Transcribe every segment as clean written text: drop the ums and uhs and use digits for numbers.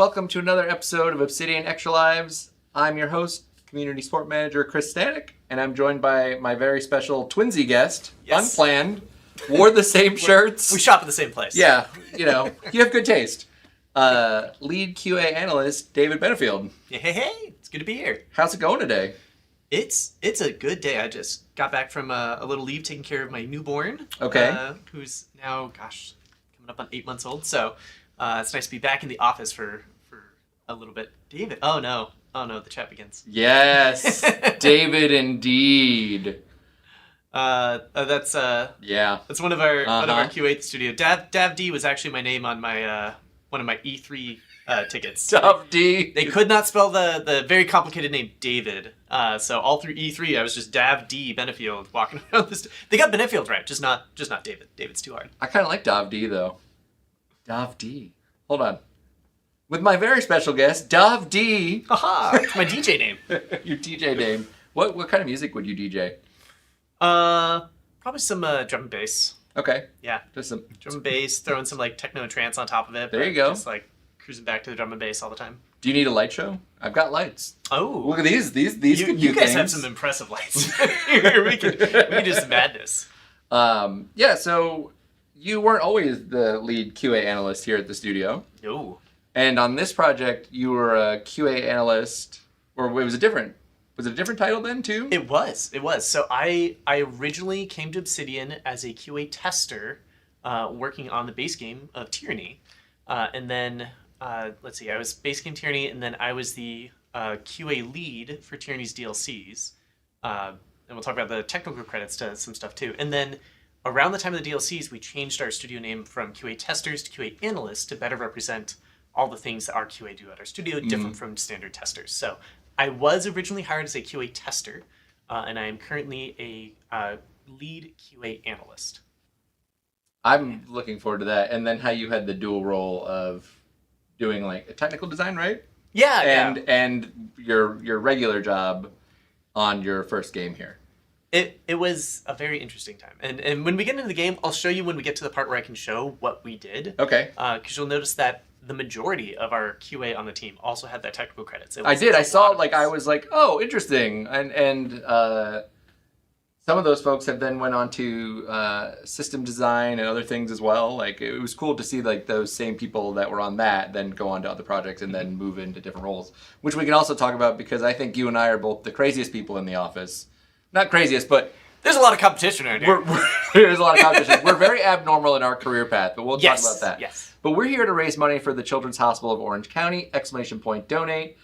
welcome to another episode of Obsidian Extra Lives. I'm your host, Community Support Manager Chris Stanek, and I'm joined by my very special twinsy guest, unplanned, wore the same shirts. We shop at the same place. Yeah, you have good taste. Lead QA Analyst, David Benefield. Hey, it's good to be here. How's it going today? It's a good day. I just got back from a little leave taking care of my newborn. Okay. Who's now, coming up on 8 months old. So it's nice to be back in the office for a little bit. David. Oh no, the chat begins. Yes, David indeed. That's one of our QA at the studio. Dav D was actually my name on my one of my E3 tickets. Dav D. They could not spell the very complicated name David. So all through E3, I was just Dav D Benefield walking around this. They got Benefield right, just not David. David's too hard. I kind of like Dav D though. Dav D. Hold on. With my very special guest, Dav D. Haha, it's my DJ name. Your DJ name. What kind of music would you DJ? Probably some drum and bass. Okay. Yeah. Just some drum and bass, throwing some like techno and trance on top of it. There you go. Just like cruising back to the drum and bass all the time. Do you need a light show? I've got lights. Oh. Look at these You guys have some impressive lights. we can do some madness. Yeah, so you weren't always the lead QA analyst here at the studio. No. And on this project, you were a QA analyst, or was it a different title then too? It was. So I originally came to Obsidian as a QA tester, working on the base game of Tyranny. And then, I was base game Tyranny, and then I was the QA lead for Tyranny's DLCs. And we'll talk about the technical credits to some stuff too. And then around the time of the DLCs, we changed our studio name from QA testers to QA analysts to better represent all the things that our QA do at our studio, different from standard testers. So I was originally hired as a QA tester, and I am currently a lead QA analyst. I'm looking forward to that. And then how you had the dual role of doing like a technical design, right? Yeah. And your regular job on your first game here. It was a very interesting time. And when we get into the game, I'll show you when we get to the part where I can show what we did. Okay. Because you'll notice that the majority of our QA on the team also had that technical credits. I did. I saw I was like, oh, interesting. And some of those folks have then went on to system design and other things as well. Like it was cool to see like those same people that were on that then go on to other projects and then move into different roles, which we can also talk about because I think you and I are both the craziest people in the office. Not craziest, but there's a lot of competition around here. There's a lot of competition. We're very abnormal in our career path, but we'll talk about that. Yes. But we're here to raise money for the Children's Hospital of Orange County, ! Donate.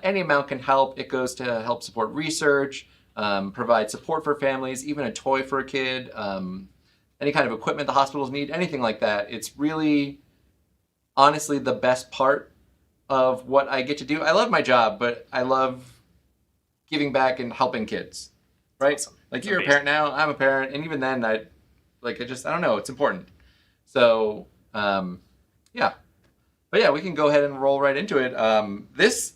Any amount can help. It goes to help support research, provide support for families, even a toy for a kid, any kind of equipment the hospitals need, anything like that. It's really, honestly, the best part of what I get to do. I love my job, but I love giving back and helping kids, right? Awesome. Like you're a parent now, I'm a parent, and even then, I don't know, it's important. So, yeah. But yeah, we can go ahead and roll right into it. This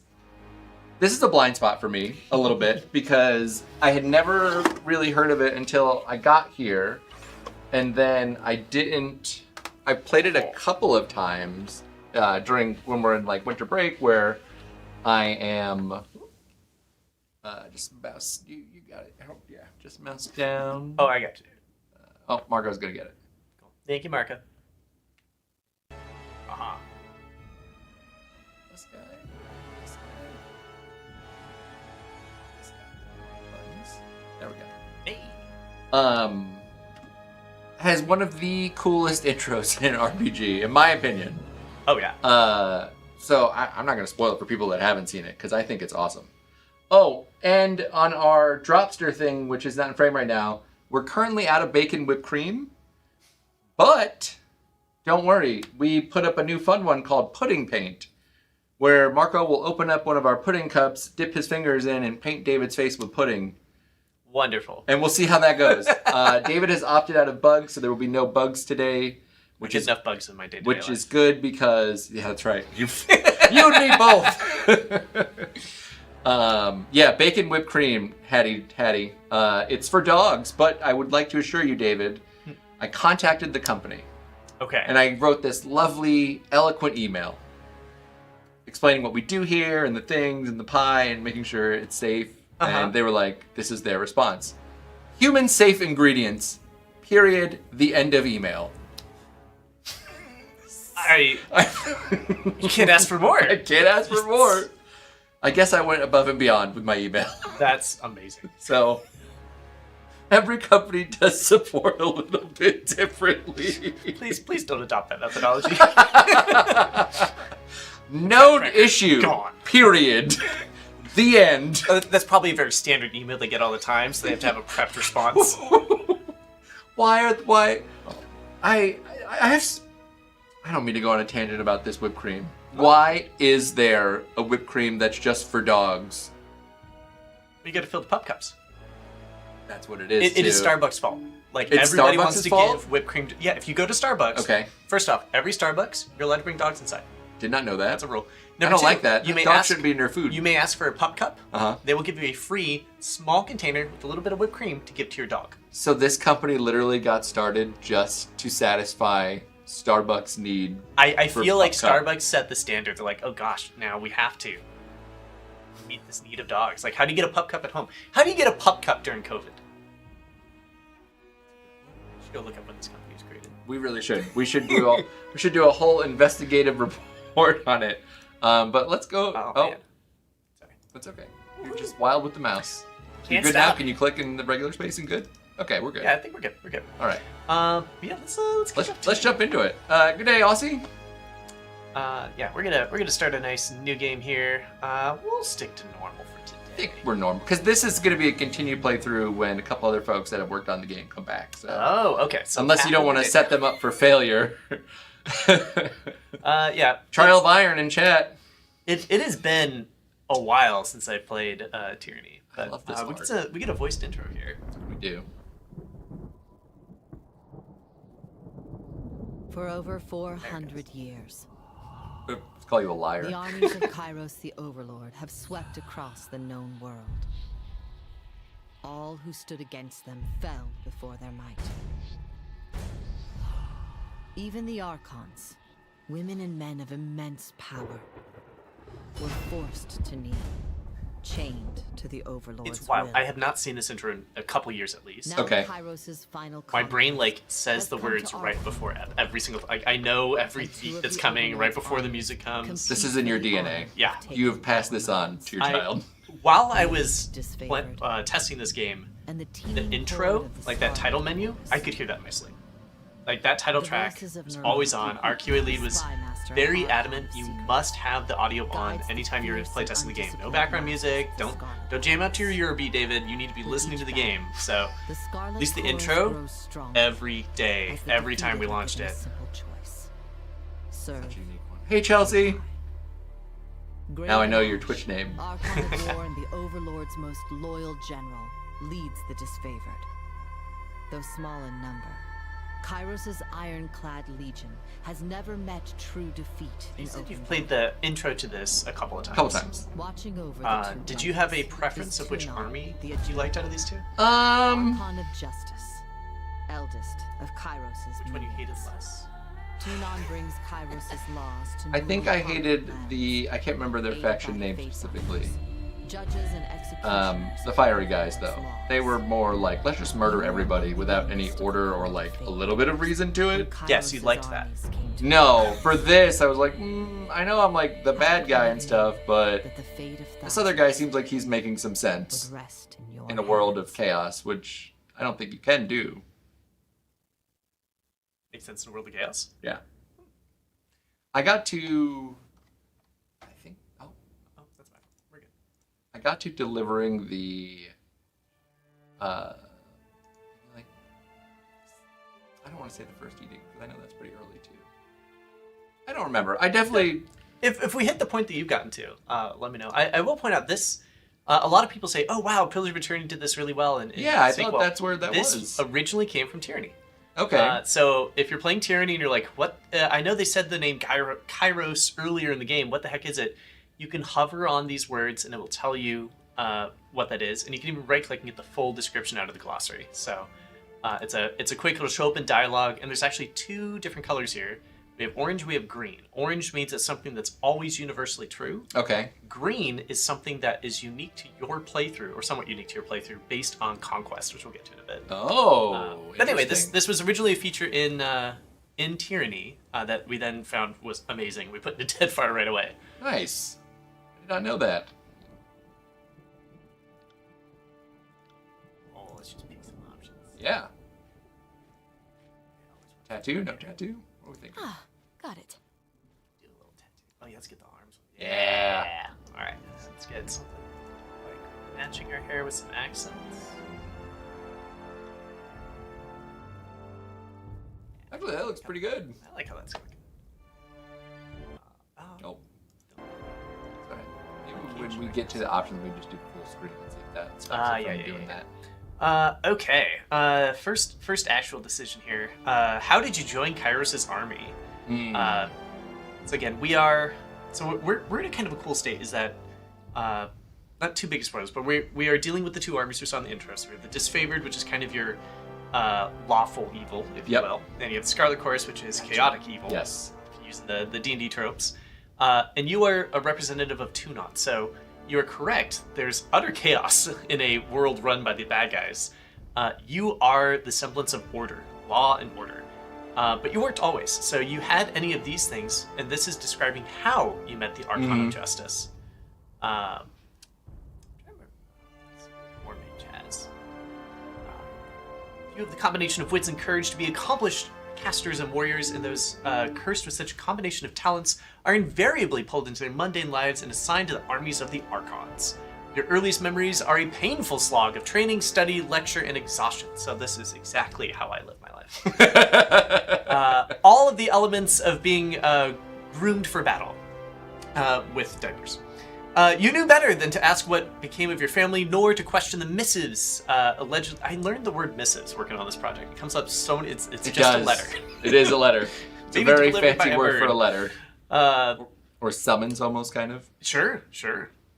is a blind spot for me a little bit because I had never really heard of it until I got here. And then I played it a couple of times during when we're in like winter break where I am just mouse. You got it. Oh, yeah, just mouse down. Oh, I got you. Marco's gonna get it. Cool. Thank you, Marco. Uh-huh. This guy. Buttons. There we go. Hey. Has one of the coolest intros in RPG, in my opinion. Oh yeah. So I'm not gonna spoil it for people that haven't seen it because I think it's awesome. Oh, and on our Dropster thing, which is not in frame right now, we're currently out of bacon whipped cream. But don't worry, we put up a new fun one called Pudding Paint, where Marco will open up one of our pudding cups, dip his fingers in, and paint David's face with pudding. Wonderful. And we'll see how that goes. David has opted out of bugs, so there will be no bugs today. Which is enough bugs in my day-to-day Which life. is good because, yeah, that's right. You and me both. Yeah, bacon whipped cream, Hattie. It's for dogs, but I would like to assure you, David, I contacted the company. Okay. And I wrote this lovely, eloquent email. explaining what we do here and the things and the pie and making sure it's safe. And they were like, this is their response. Human safe ingredients, period, the end of email. You can't ask for more. I can't ask for more. I guess I went above and beyond with my email. That's amazing. So, every company does support a little bit differently. Please don't adopt that methodology. Known issue. Gone. Period. The end. That's probably a very standard email they get all the time, so they have to have a prepped response. Why? I don't mean to go on a tangent about this whipped cream. Why is there a whipped cream that's just for dogs? You got to fill the pup cups. That's what it is. It is Starbucks' fault. Like, It's everybody Starbucks' wants to fault? give whipped cream. Yeah, if you go to Starbucks. Okay. First off, every Starbucks, you're allowed to bring dogs inside. Did not know that. That's a rule. I don't like that. Dogs shouldn't be in their food. You may ask for a pup cup. Uh-huh. They will give you a free small container with a little bit of whipped cream to give to your dog. So this company literally got started just to satisfy Starbucks' need. I for feel like pup cup. Starbucks set the standard. They're like, oh gosh, now we have to meet this need of dogs. Like, how do you get a pup cup at home? How do you get a pup cup during COVID? We should go look up when this company was created. We really should. We should do a whole investigative report on it. But let's go. Oh. Man. Sorry. That's okay. You're just wild with the mouse. You Can't good now? stop. Can you click in the regular spacing? Good. Okay, we're good. Yeah, I think we're good. We're good. All right. Yeah, let's Jump into it. Good day, Aussie. Yeah, we're gonna start a nice new game here. We'll stick to normal for I today. think we're normal because this is going to be a continued playthrough when a couple other folks that have worked on the game come back. So Oh, okay. So unless you don't want to set them up for failure. Yeah. Trial of Iron in chat. It has been a while since I played Tyranny. But, love this we get a voiced intro here. We do. For over 400 years, Let's call you a the liar. armies of Kairos the Overlord have swept across the known world. All who stood against them fell before their might. Even the Archons, women and men of immense power, were forced to kneel, chained to the Overlord's It's wild. will. I have not seen this intro in a couple years at least. Now Okay. Kairos' final My brain conquest says has the come words to right our before world. every single. I know every And two beat of that's the coming right Overlord's before the armies music comes. This is in your DNA. Yeah. You have passed this on to your child. While I was Disfavored. testing this game, And the the teeming intro, horde of the like that Spartans. title menu, I could hear that in my sleep. Like that title The track voices of was Nerva, always on. Our QA lead was Spy Master very and adamant. You Archon must have the audio on Guides the anytime you're fierce playtesting and the game. No undisciplined background masses music. of the Don't Scarlet. jam out to your Eurobeat, David. You need to be For listening each to the battle, game. So The Scarlet at least the Chorus intro, grows stronger every day, as the every time we defeated are launched given it. a simple choice. Serve. Hey, Chelsea. Great Now I know your March, Twitch name. Archon of War and the Overlord's most loyal general leads the disfavored. Though small in number, Kairos' ironclad legion has never met true defeat in You said open you've played battle. the intro to this a couple of times. Couple times. Watching over the two Did you have a fronts preference is of which Tunon, army the you liked out of these two? Archon of Justice, eldest of Kairos' Which one you hated minions. less? Tunon brings Kairos' laws to I think newly I hated conquered the. lands, I can't remember their aided faction by name faith specifically. hunters. Judges and executioners The fiery guys, of though. laws. They were more like, let's just murder everybody without any order or like a little bit of reason to it. Yes, you Kairos' liked that. armies came to No, for this, I was like, I know I'm like the bad guy and stuff, but that the fate of this other guy thousands seems like he's making some would sense rest in your in a world of hands. chaos, which I don't think you can do. Makes sense in a world of chaos. Yeah. I got to. I think. Oh. Oh, that's fine. We're good. I got to delivering the. Like. I don't want to say the first edict because I know that's pretty early too. I don't remember. I definitely. If we hit the point that you've gotten to, let me know. I will point out this. A lot of people say, "Oh wow, Pillars of Eternity did this really well." And Yeah, I sequel. thought that's where that this was. originally came from Tyranny. Okay. So if you're playing Tyranny and you're like, "What?" I know they said the name Kairos earlier in the game. What the heck is it? You can hover on these words and it will tell you what that is, and you can even right-click and get the full description out of the glossary. So it's a quick. It'll show up in dialogue, and there's actually two different colors here. We have orange, we have green. Orange means it's something that's always universally true. Okay. Green is something that is unique to your playthrough, or somewhat unique to your playthrough, based on Conquest, which we'll get to in a bit. Oh, but anyway, interesting. this was originally a feature in Tyranny that we then found was amazing. We put into Deadfire right away. Nice. I did not know that. Oh, let's just pick some options. Yeah. Tattoo? No tattoo? What are we thinking? Ah, got it. Do a little tattoo. Oh yeah, let's get the arms. Yeah. All right, let's get something like matching our hair with some accents. Actually, that looks pretty good. I like how that's going. Nope. Sorry. Maybe when we get to the options, we just do full screen and see if that stops us from doing that. Okay. First actual decision here. How did you join Kairos' army? So again, we're in a kind of a cool state. Is that not too big spoilers, but we are dealing with the two armies we saw in the intro. So we have the Disfavored, which is kind of your lawful evil, if you will. Then you have the Scarlet Chorus, which is chaotic evil. Yes. Using the D&D tropes. And you are a representative of Tunon. So you are correct. There's utter chaos in a world run by the bad guys. You are the semblance of order, law and order. But you weren't always. So you had any of these things, and this is describing how you met the Archon of Justice. War Mage has. You have the combination of wits and courage to be accomplished casters and warriors, and those cursed with such a combination of talents are invariably pulled into their mundane lives and assigned to the armies of the Archons. Your earliest memories are a painful slog of training, study, lecture, and exhaustion. So this is exactly how I live my life. All of the elements of being groomed for battle with diapers. You knew better than to ask what became of your family, nor to question the missives. Allegedly, I learned the word missives working on this project. It comes up so many. It's just a letter. It is a letter. It's a Maybe very delivered by fancy a word bird. for a letter. Or summons, almost, kind of. Sure.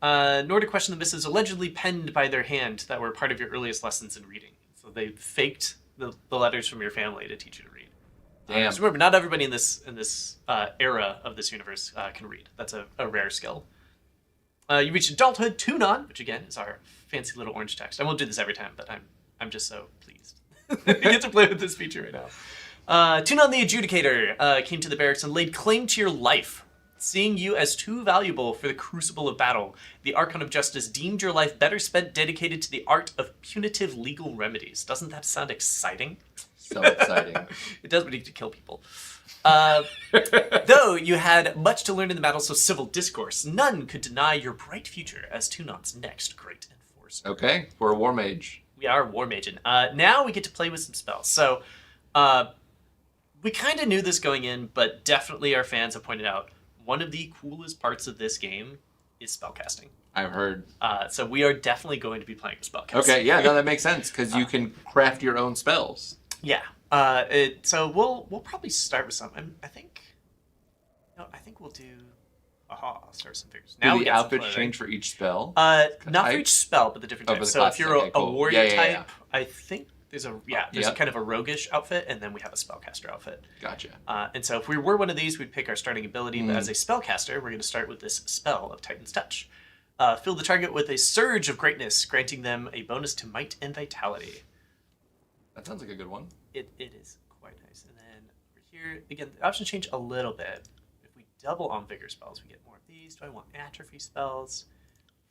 Nor to question the missives allegedly penned by their hand that were part of your earliest lessons in reading. So they faked the letters from your family to teach you to read. Damn. So remember, not everybody in this era of this universe can read. That's a rare skill. You reach adulthood, Tunon, which again is our fancy little orange text. I won't do this every time, but I'm just so pleased. You get to play with this feature right now. Tunon the Adjudicator came to the barracks and laid claim to your life. Seeing you as too valuable for the crucible of battle, the Archon of Justice deemed your life better spent dedicated to the art of punitive legal remedies. Doesn't that sound exciting? So exciting. It does, but you to kill people. Though you had much to learn in the battles of civil discourse, none could deny your bright future as Tunon's next great enforcer. Okay, we're a war mage. We are War Magin. Now we get to play with some spells. So we kind of knew this going in, but definitely our fans have pointed out one of the coolest parts of this game is spellcasting. I've heard. So we are definitely going to be playing with spellcasting. Okay, yeah, no, that makes sense because you can craft your own spells. Yeah. So we'll probably start with some. I think we'll do. I'll start with some figures. Do we the get some outfits clothing. change for each spell? Not for type? each spell, but the different Oh, types. for the So if classes, you're okay, a cool. warrior Yeah. type, I think there's kind of a roguish outfit, and then we have a spellcaster outfit. Gotcha. And so if we were one of these, we'd pick our starting ability. But as a spellcaster, we're going to start with this spell of Titan's Touch. Fill the target with a surge of greatness, granting them a bonus to might and vitality. That sounds like a good one. It is quite nice. And then over here, again, the options change a little bit. If we double on vigor spells, we get more of these. Do I want atrophy spells?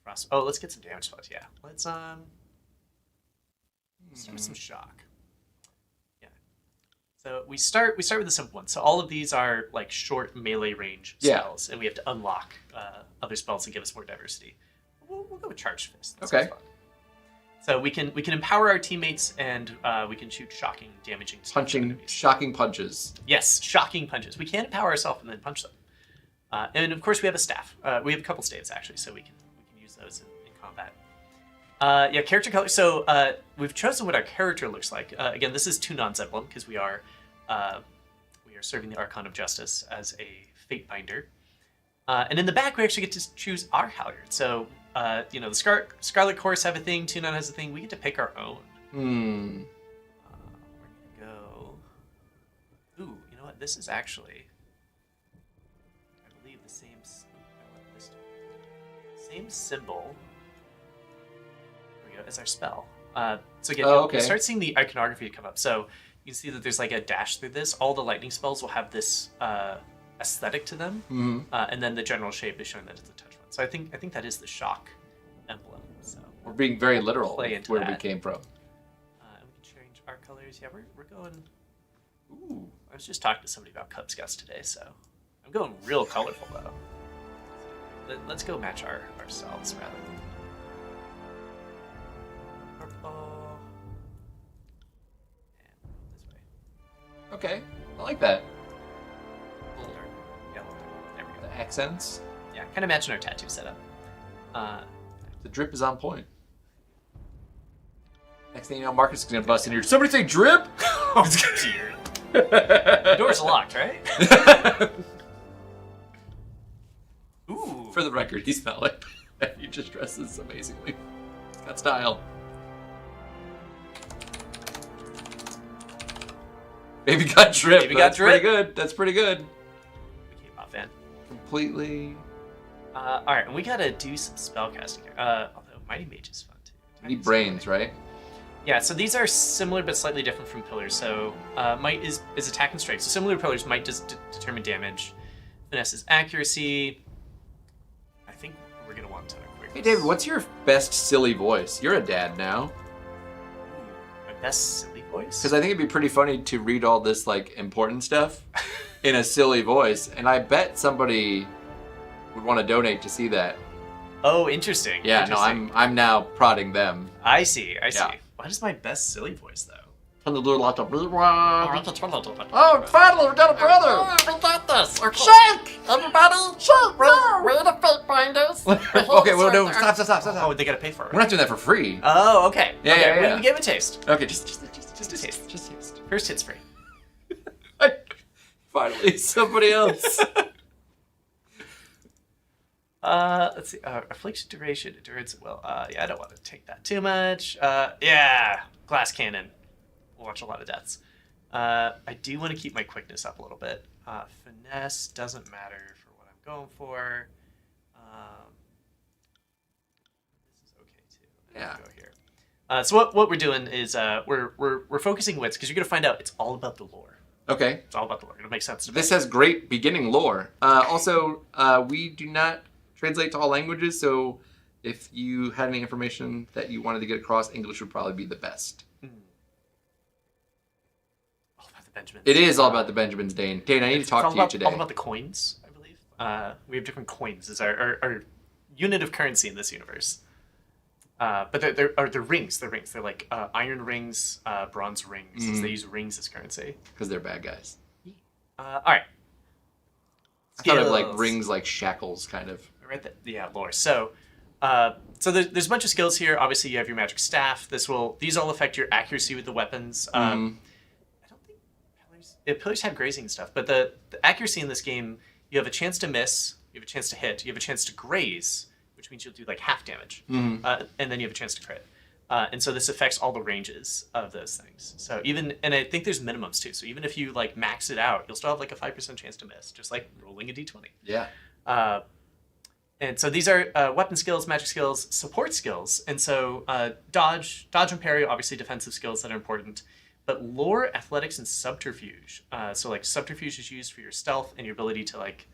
Frost. Oh, let's get some damage spells. Yeah, let's start with some shock. Yeah. So we start with the simple one. So all of these are like short melee range spells, and we have to unlock other spells to give us more diversity. We'll go with Charged Fist. That sounds Okay. fun. So we can empower our teammates, and we can shoot shocking, damaging stuff at Punching, enemies. shocking punches. Yes, shocking punches. We can empower ourselves and then punch them. And of course, we have a staff. We have a couple staves actually, so we can use those in combat. Character color. So we've chosen what our character looks like. Again, this is Tunon's emblem because we are serving the Archon of Justice as a fate binder. And in the back, we actually get to choose our halyard. So the Scarlet Chorus have a thing. Tunon has a thing. We get to pick our own. We're gonna go. Ooh, you know what? This is actually same symbol. There we go, as our spell. So again, okay. you'll start seeing the iconography come up. So you can see that there's like a dash through this. All the lightning spells will have this aesthetic to them, and then the general shape is showing that it's a touch one. So I think that is the shock emblem. So we're being very literal play into where that. we came from. And we can change our colors. Yeah, we're going. Ooh. I was just talking to somebody about Cub Scouts today, so I'm going real colorful though. Let's go match ourselves rather. Purple. And this way. Okay, I like that. A little dark. Yeah, a little dark. There we go. The accents. Yeah, kind of matching our tattoo setup. The drip is on point. Next thing you know, Marcus is gonna bust in here. Somebody say drip! Oh dear. The door's locked, right? Ooh. For the record, he's not like that. He just dresses amazingly. He's got style. Baby got drip. Baby got That's drip. pretty good. That's pretty good. We came off in. Completely. All right, and we gotta do some spellcasting here. Although Mighty Mage is fun too. You need brains, right? Yeah, so these are similar but slightly different from pillars. So might is attack and strike. So similar to pillars, might just determine damage. Finesse is accuracy. I think we're gonna want to quick. Hey David, what's your best silly voice? You're a dad now. My best silly voice? Because I think it'd be pretty funny to read all this like important stuff in a silly voice, and I bet somebody would want to donate to see that. Oh, interesting. Yeah, Interesting. no, I'm now prodding them. I see. Yeah. What is my best silly voice though? And they do like a Oh, finally, we got a brother! We got this. Shake, everybody. Shake. We're the fate finders. Okay, well, no, stop. Oh, they gotta pay for it. We're not doing that for free. Oh, okay. Yeah, okay, yeah, yeah. We gave a taste. Okay, just Just a taste. Just taste. First hit's free. Finally, somebody else. Let's see. Affliction duration, endurance. Well, yeah, I don't want to take that too much. Yeah, glass cannon. We'll watch a lot of deaths. I do want to keep my quickness up a little bit. Finesse doesn't matter for what I'm going for. This is okay too. Yeah. Go here. So what we're doing is we're focusing wits because you're gonna find out it's all about the lore. Okay. It's all about the lore. It'll make sense to me. This has great beginning lore. Also, we do not translate to all languages, so if you had any information that you wanted to get across, English would probably be the best. All about the Benjamins. It is all about the Benjamins, Dane. Dane, I need to talk to you today. All about the coins, I believe. We have different coins as our unit of currency in this universe. But they're rings. They're rings. They're like iron rings, bronze rings. As they use rings as currency. Because they're bad guys. All right. I thought of Skills. like rings like shackles, kind of. Right. Yeah, lore. So there's a bunch of skills here. Obviously, you have your magic staff. These all affect your accuracy with the weapons. I don't think pillars have grazing and stuff, but the accuracy in this game, you have a chance to miss, you have a chance to hit, you have a chance to graze, which means you'll do like half damage, and then you have a chance to crit. And so this affects all the ranges of those things. So and I think there's minimums too. So even if you like max it out, you'll still have like a 5% chance to miss, just like rolling a d20. Yeah. And so these are weapon skills, magic skills, support skills. And so dodge and parry, obviously defensive skills that are important. But lore, athletics, and subterfuge. So like subterfuge is used for your stealth and your ability to like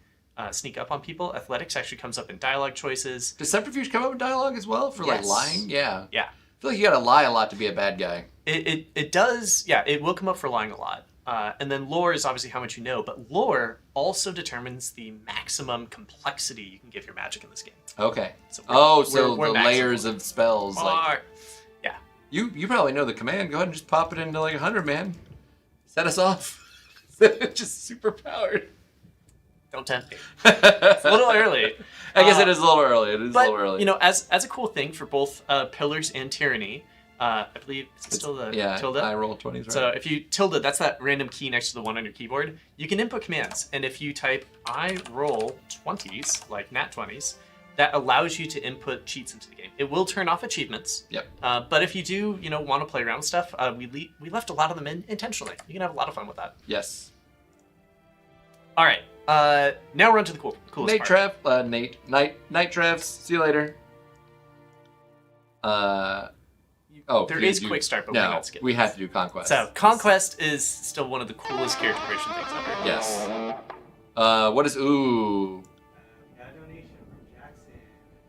sneak up on people. Athletics actually comes up in dialogue choices. Does subterfuge come up in dialogue as well for like Yes. lying? Yeah. Yeah. I feel like you gotta lie a lot to be a bad guy. It does, yeah, it will come up for lying a lot. And then lore is obviously how much you know, but lore also determines the maximum complexity you can give your magic in this game. Okay. So the we're layers of spells. Like, yeah. you probably know the command. Go ahead and just pop it into like 100, man. Set us off. Just super powered. Don't tempt me. It's a little early. I guess it is a little early. It is a little early. You know, as a cool thing for both Pillars and Tyranny, I believe it's still the tilde. I roll 20s, right? So if you tilde, that's that random key next to the one on your keyboard. You can input commands, and if you type I roll 20s, like nat 20s, that allows you to input cheats into the game. It will turn off achievements. Yep. But if you do, want to play around with stuff, we left a lot of them in intentionally. You can have a lot of fun with that. Yes. All right. Now we're on to the coolest Nate part. Treff, Night Treffs. See you later. There is quick start, but we're no, not skipping. we have to do Conquest. So Conquest is still one of the coolest character creation things ever. Yes. What is ooh? Got a donation from Jackson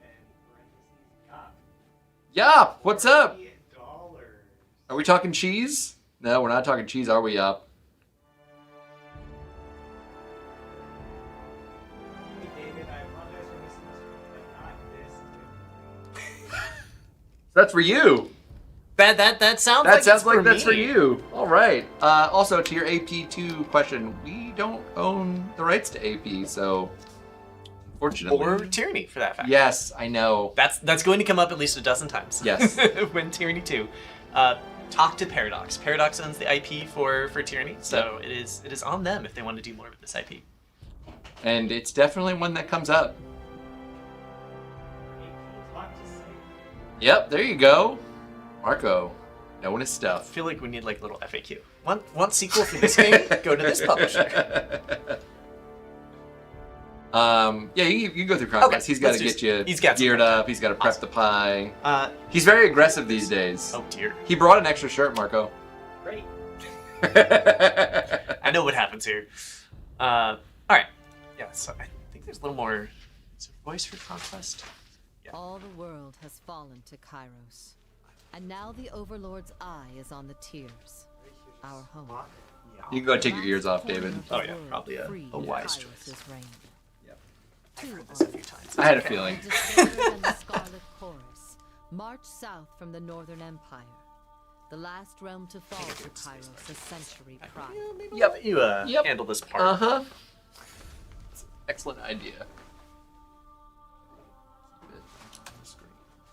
and parentheses Yup. What's up? $40. Are we talking cheese? No, we're not talking cheese. Are we, Yup? Hey David, I apologize for missing this, but not this. That's for you. That sounds That like sounds it's like for that's for me. you. All right. Also, to your AP2 question, we don't own the rights to AP, so unfortunately. Or Tyranny, for that fact. Yes, I know. That's going to come up at least a dozen times. Yes. When Tyranny 2. Talk to Paradox. Paradox owns the IP for Tyranny, so it is on them if they want to do more with this IP. And it's definitely one that comes up. Yep, there you go. Marco, knowing his I stuff. feel like we need like a little FAQ. Want sequel for this game? Go to this publisher. Yeah, you can go through Conquest. Okay, He's got to let's get do you He's got some geared time. up. He's got to prep the pie. He's He's very aggressive these days. Oh dear. He brought an extra shirt, Marco. Great. I know what happens here. All right. Yeah. So I think there's a little more. Is there voice for Conquest? Yeah. All the world has fallen to Kairos. And now the Overlord's eye is on the Tears, our home. You can go take your ears off, David. Oh, yeah, probably a wise choice. Yep. I've heard this a few times. I had a Okay. feeling. The Discovered and the Scarlet Chorus march south from the Northern Empire, the last realm to fall to Kairos a century prior. Yep. You Yep. handle this part. Uh-huh. It's an excellent idea.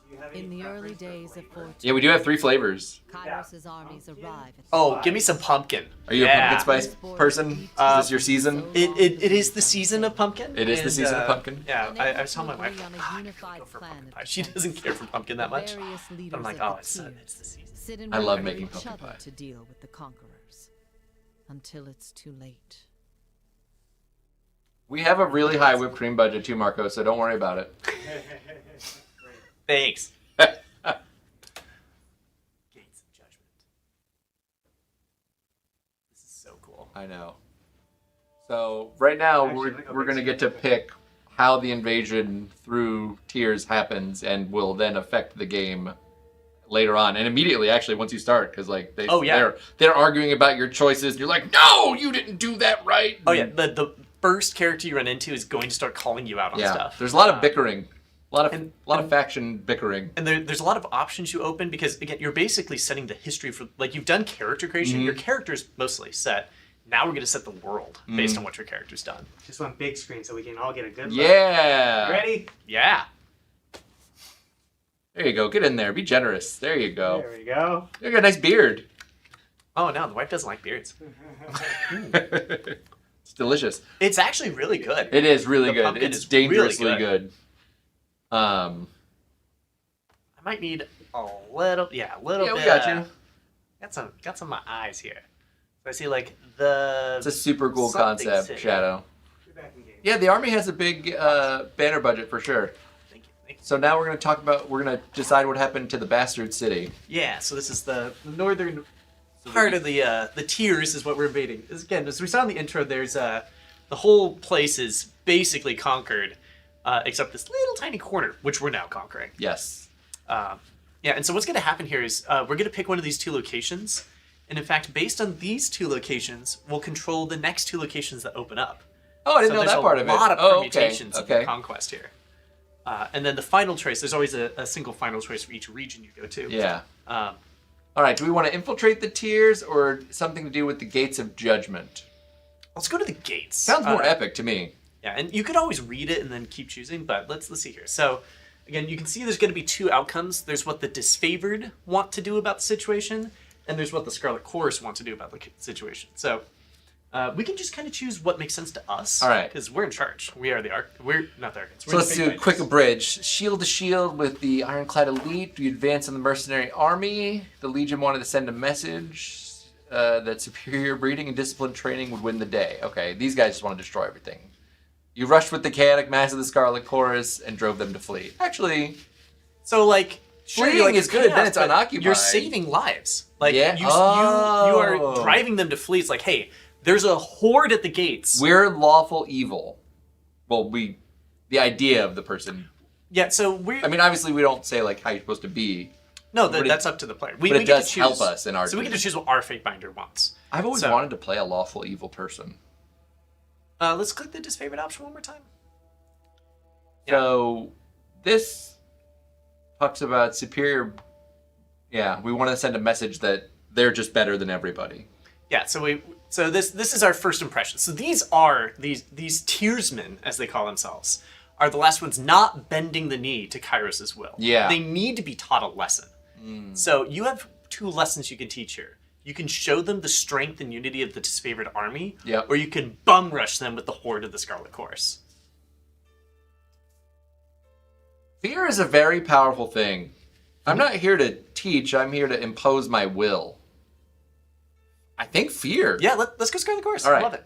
Do you have In any the early preference for days of flavor? fortune, Yeah, we do have 3 flavors. Kairos' armies arrive at Oh, give me some pumpkin. Are you Yeah. a pumpkin spice person? Is this your season? It is the season of pumpkin. It is the and, season of pumpkin? Yeah, I was telling my wife, Agree on a "God, I could unified go for plan pumpkin of pie." She defense. doesn't care for pumpkin that much. Various But leaders I'm like, of oh, the it's the Tears season. sit and I love wait for making each pumpkin other pie. to deal with the conquerors until it's too late. We have a really high whipped cream budget too, Marco, so don't worry about it. Thanks. Gates of Judgment. This is so cool. I know. So right now Actually, let me go we're get going to some get to pick how the invasion through Tears happens and will then affect the game later on and immediately actually once you start because like Oh, yeah. they're arguing about your choices and you're like, no, you didn't do that right. Oh yeah, the first character you run into is going to start calling you out on Yeah, stuff. there's a lot of bickering, a lot of and- faction bickering. And there's a lot of options you open because again, you're basically setting the history for like you've done character creation. Mm-hmm. Your character's mostly set. Now we're going to set the world based on what your character's done. Just one big screen so we can all get a good look. Yeah. You ready? Yeah. There you go. Get in there. Be generous. There you go. There we go. You got a nice beard. Oh no, the wife doesn't like beards. It's delicious. It's actually really good. It is really The good. pumpkin It's is really dangerously good. good. I might need a little. Yeah, a little Yeah, bit. we got you. Got some of my eyes here. So I see like the. It's a super cool Something concept, city. Shadow. You're back in game. Yeah, the army has a big banner budget for sure. Thank you. So now we're going to decide what happened to the bastard city. Yeah, so this is the northern part of the Tears is what we're invading. Again, as we saw in the intro, there's the whole place is basically conquered, except this little tiny corner, which we're now conquering. Yes. Yeah, and so what's going to happen here is we're going to pick one of these 2 locations, and in fact, based on these 2 locations, we'll control the next 2 locations that open up. Oh, I didn't know there's that part of it. a lot of Oh, permutations okay. of Conquest here. And then the final choice, there's always a single final choice for each region you go to. Yeah. Um, All right, do we want to infiltrate the Tears or something to do with the Gates of Judgment? let's go to the gates. Sounds more epic to me. Yeah, and you could always read it and then keep choosing, but let's see here. So, again, you can see there's going to be 2 outcomes. There's what the disfavored want to do about the situation, and there's what the Scarlet Chorus want to do about the situation. So, we can just kind of choose what makes sense to us. All right. Because we're in charge. We are the we're not the Arcans. So let's do a quick abridge. Shield to shield with the Ironclad Elite. We advance on the mercenary army. The Legion wanted to send a message that superior breeding and disciplined training would win the day. Okay, these guys just want to destroy everything. You rushed with the chaotic mass of the Scarlet Chorus and drove them to flee. Actually, So like, sure, fleeing you're like, is good, then it's but unoccupied. You're saving lives. Like Yeah. you Oh. are driving them to flee. It's like, hey, there's a horde at the gates. we're lawful evil. Well, the idea of the person. Yeah, so we. I mean, obviously, we don't say like how you're supposed to be. No, but that's up to the player. We but it get does to choose, help us in our So we get to decision. choose what our fate binder wants. I've always So- wanted to play a lawful evil person. Let's click the disfavored option one more time. So this talks about superior. Yeah, we want to send a message that they're just better than everybody. Yeah, so this is our first impression. So these are these tiersmen, as they call themselves, are the last ones not bending the knee to Kairos' will. Yeah. They need to be taught a lesson. So you have 2 lessons you can teach here. You can show them the strength and unity of the disfavored army, Yep. or you can bum rush them with the horde of the Scarlet Chorus. Fear is a very powerful thing. I'm not here to teach. I'm here to impose my will. I think fear. Yeah, let's go Scarlet Chorus. All I right. love it.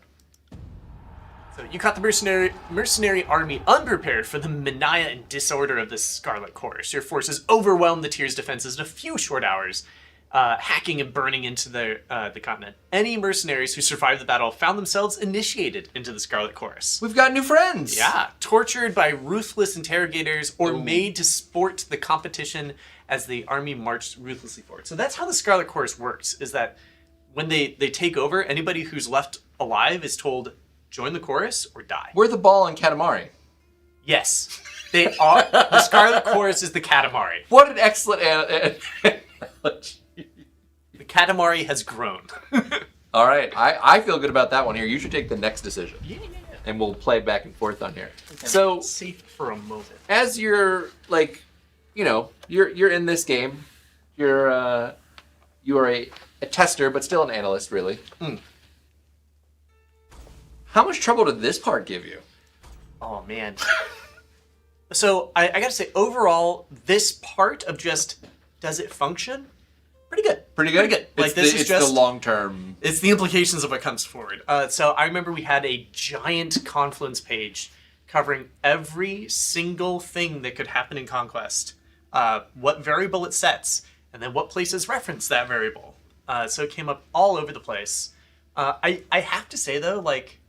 So you caught the mercenary army unprepared for the mania and disorder of the Scarlet Chorus. Your forces overwhelmed the Tier's defenses in a few short hours, hacking and burning into the continent. Any mercenaries who survived the battle found themselves initiated into the Scarlet Chorus. We've got new friends. Yeah, tortured by ruthless interrogators or made to sport the competition as the army marched ruthlessly forward. So that's how the Scarlet Chorus works, is that when they take over, anybody who's left alive is told, join the chorus or die. We're the ball in Katamari. Yes, they are. The Scarlet Chorus is the Katamari. What an excellent analogy. The Katamari has grown. All right, I feel good about that one here. You should take the next decision, and we'll play back and forth on here. So, Safe for a moment. as you're like, you're in this game, you are a tester, but still an analyst, really. How much trouble did this part give you? Oh, man. So, I gotta say, overall, this part of just, does it function? Pretty good. Pretty good. Like, It's the long term. It's the implications of what comes forward. So I remember we had a giant Confluence page covering every single thing that could happen in Conquest, what variable it sets, and then what places reference that variable. So it came up all over the place. I have to say, though, like,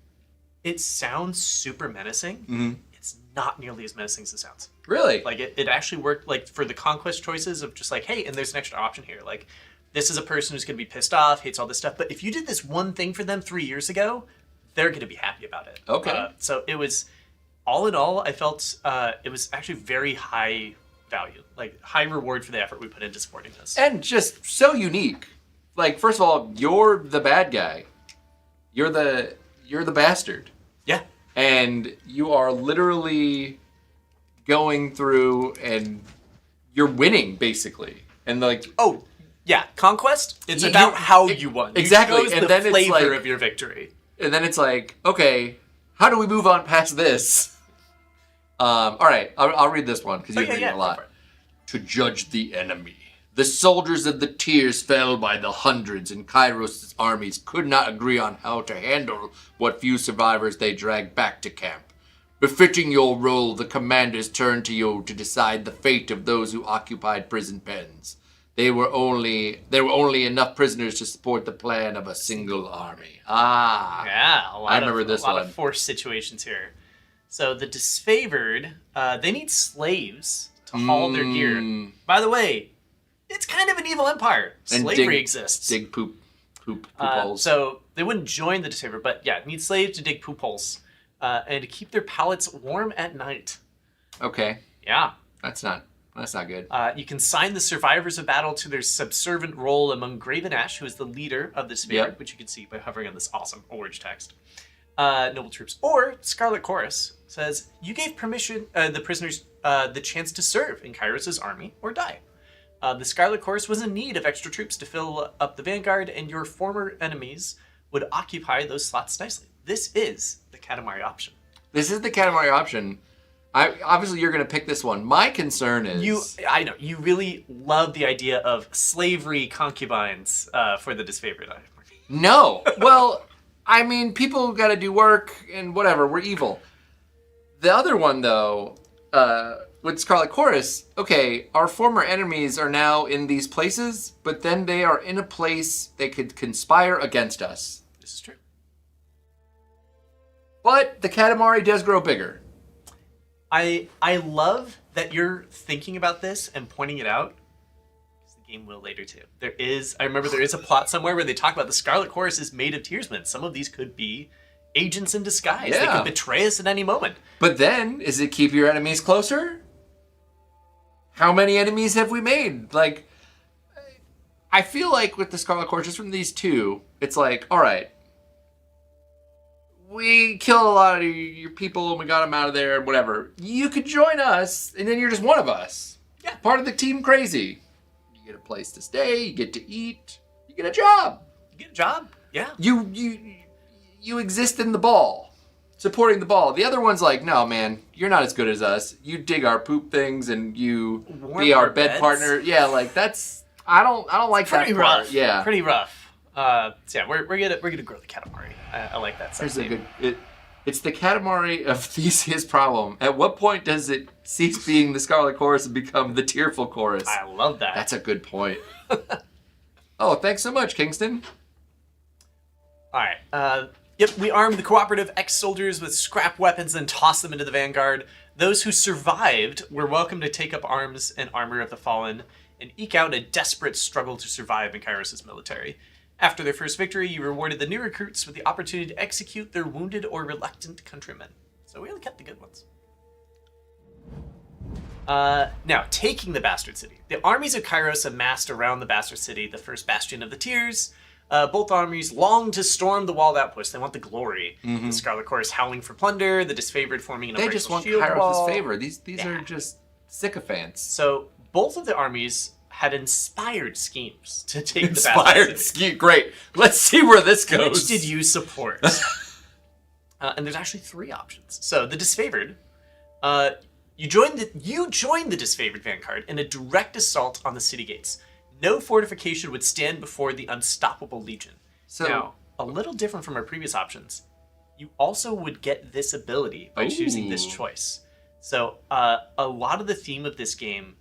it sounds super menacing. Mm-hmm. It's not nearly as menacing as it sounds. Really? Like, it actually worked, like, for the Conquest choices of just like, hey, and there's an extra option here. Like, this is a person who's going to be pissed off, hates all this stuff. But if you did this one thing for them 3 years ago, they're going to be happy about it. Okay. So it was, all in all, I felt it was actually very high value, like high reward for the effort we put into supporting this. And just so unique. Like, first of all, you're the bad guy. You're the bastard. Yeah. And you are literally going through and you're winning, basically. And like, Oh, yeah. Conquest, it's You- about you- how you won. exactly, You chose and the then it's flavor like- of your victory. and then it's like, okay, how do we move on past this? All right, I'll read this one because you've read it a go lot. for it. To judge the enemy. The soldiers of the Tiers fell by the hundreds, and Kairos' armies could not agree on how to handle what few survivors they dragged back to camp. Befitting your role, the commanders turned to you to decide the fate of those who occupied prison pens. There were only enough prisoners to support the plan of a single army. Ah. Yeah, I remember this a lot one. of forced situations here. So the disfavored, they need slaves to haul their gear. By the way, it's kind of an evil empire. And Slavery exists. Dig poop holes. So they wouldn't join the disfavored, but yeah, need slaves to dig poop holes and to keep their pallets warm at night. Okay, Yeah. that's not good. You can sign the survivors of battle to their subservient role among Graven Ash, who is the leader of this disfavored, Yep. which you can see by hovering on this awesome orange text. Noble troops. Or Scarlet Chorus says, you gave the prisoners the chance to serve in Kairos' army or die. The Scarlet Chorus was in need of extra troops to fill up the vanguard, and your former enemies would occupy those slots nicely. This is the Katamari option. This is the Katamari option. Obviously, you're going to pick this one. My concern is... I know, you really love the idea of slavery concubines for the disfavored. No. Well, I mean, people got to do work and whatever. We're evil. The other one, though, with Scarlet Chorus, okay, our former enemies are now in these places, but then they are in a place they could conspire against us. This is true. But the Katamari does grow bigger. I love that you're thinking about this and pointing it out. Because the game will later too. I remember there is a plot somewhere where they talk about the Scarlet Chorus is made of tearsmen. Some of these could be agents in disguise. They Yeah. could betray us at any moment. But then, is it keep your enemies closer? How many enemies have we made? Like, I feel like with the Scarlet Chorus, just from these two, it's like, all right, we killed a lot of your people and we got them out of there and whatever. You could join us, and then you're just one of us. Yeah. Part of the team crazy. You get a place to stay, you get to eat, you get a job. You get a job. Yeah. You exist in the ball, supporting the ball. The other one's like, no, man, you're not as good as us. You dig our poop things and you Warm be our our bed beds. partner. Yeah, like that's I don't like Pretty that part. rough. Yeah, Pretty rough. So yeah, we're gonna grow the Katamari. I like that. there's a good. It's the Katamari of Theseus' problem. At what point does it cease being the Scarlet Chorus and become the Tearful Chorus? I love that. That's a good point. Oh, thanks so much, Kingston. All right. Yep, we armed the cooperative ex-soldiers with scrap weapons and tossed them into the vanguard. Those who survived were welcome to take up arms and armor of the fallen and eke out a desperate struggle to survive in Kairos' military. After their first victory, you rewarded the new recruits with the opportunity to execute their wounded or reluctant countrymen. So we only kept the good ones. Now, taking the Bastard City. The armies of Kairos amassed around the Bastard City, the first bastion of the Tears. Both armies long to storm the walled outpost. They want the glory. The Scarlet Chorus howling for plunder, the disfavored forming an They just want shield Kairos' wall. favor. These are just sycophants. So both of the armies had inspired schemes to take the Bastard City. Great. Let's see where this goes. Which did you support? And there's actually three options. So the disfavored, you joined the disfavored vanguard in a direct assault on the city gates. No fortification would stand before the unstoppable legion. So Now, a little different from our previous options, you also would get this ability by choosing this Ooh. choice. So a lot of the theme of this game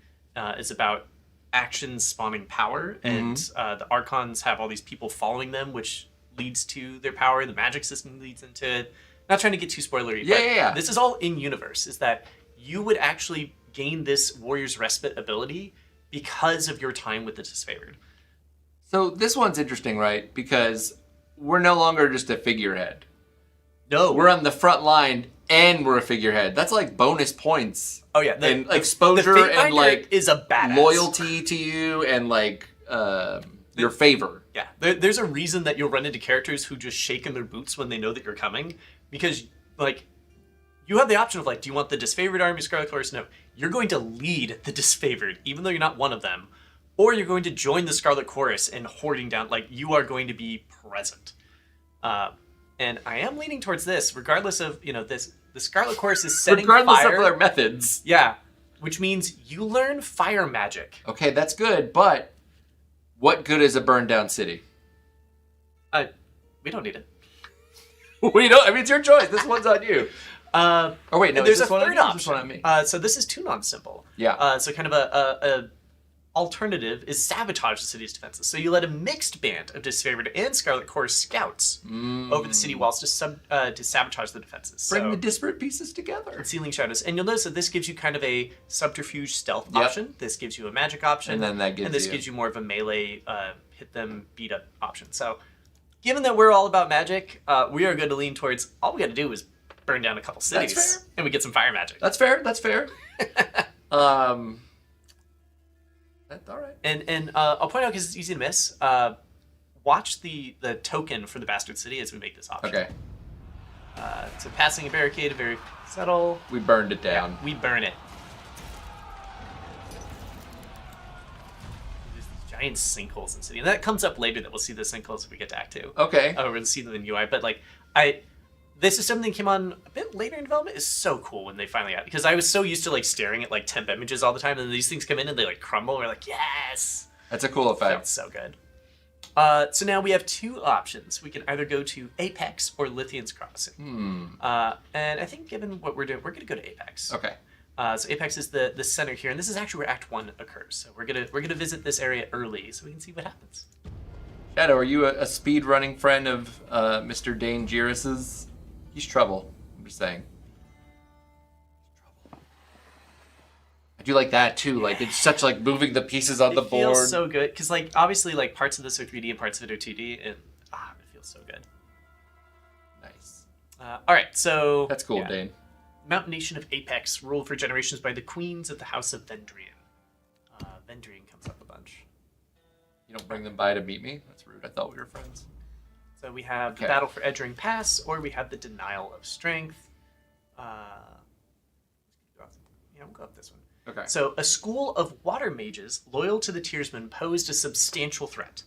is about actions spawning power, and the Archons have all these people following them, which leads to their power. The magic system leads into it. Not trying to get too spoilery, but Yeah. this is all in-universe, is that you would actually gain this Warrior's Respite ability because of your time with the disfavored. So this one's interesting, right? Because we're no longer just a figurehead. No. We're on the front line and we're a figurehead. That's like bonus points. Oh yeah, and exposure the Fate and Finder like is a badass. loyalty to you and like your favor. Yeah, there's a reason that you'll run into characters who just shake in their boots when they know that you're coming, because like you have the option of like, do you want the disfavored army, Scarlet Chorus? No, you're going to lead the disfavored, even though you're not one of them, or you're going to join the Scarlet Chorus and hoarding down. Like you are going to be present. And I am leaning towards this, regardless of this. The Scarlet Chorus is setting Regardless fire. of their methods. Yeah, which means you learn fire magic. Okay, that's good, but what good is a burned down city? We don't need it. We don't. I mean, it's your choice. This one's on you. Oh wait, no. There's is this a one on third you or is this option. one on me? So this is too non-simple. Yeah. So kind of a alternative is sabotage the city's defenses. So you let a mixed band of disfavored and Scarlet Chorus scouts over the city walls to sabotage the defenses. Bring So, the disparate pieces together. Sealing shadows, and you'll notice that this gives you kind of a subterfuge stealth Yep. option. This gives you a magic option, And then that gives this you- gives you more of a melee hit them, beat up option. So, given that we're all about magic, we are going to lean towards all we got to do is burn down a couple cities, fair. and we get some fire magic. That's fair. That's fair. That's all right. And I'll point out because it's easy to miss. Watch the token for the Bastard City as we make this option. Okay. So passing a barricade, very subtle. We burned it down. We burn it. There's these giant sinkholes in the city, and that comes up later. That we'll see the sinkholes if we get to Act 2. Okay. We'll see them in UI, but like this is something that came on a bit later in development. It's so cool when they finally got, because I was so used to like staring at like temp images all the time, and then these things come in and they like crumble. We're like, yes, That's a cool effect. that's so good. So now we have two options. We can either go to Apex or Lithian's Crossing. And I think given what we're doing, we're going to go to Apex. Okay. So Apex is the center here, and this is actually where Act 1 occurs. So we're gonna visit this area early so we can see what happens. Shadow, are you a speed running friend of Mr. Dangerous's? He's trouble. I'm just saying. I do like that too. Like it's such like moving the pieces on the board. It feels so good because like obviously like parts of this are 3D and parts of it are 2D, and it feels so good. Nice. All right, so That's cool, Dane. Mountain Nation of Apex, ruled for generations by the queens of the House of Vendrian. Vendrian comes up a bunch. You don't bring them by to meet me? That's rude. I thought we were friends. So we have the Okay. Battle for Edgering Pass, or we have the Denial of Strength. We'll go up this one. Okay. So a school of water mages loyal to the Tearsmen posed a substantial threat.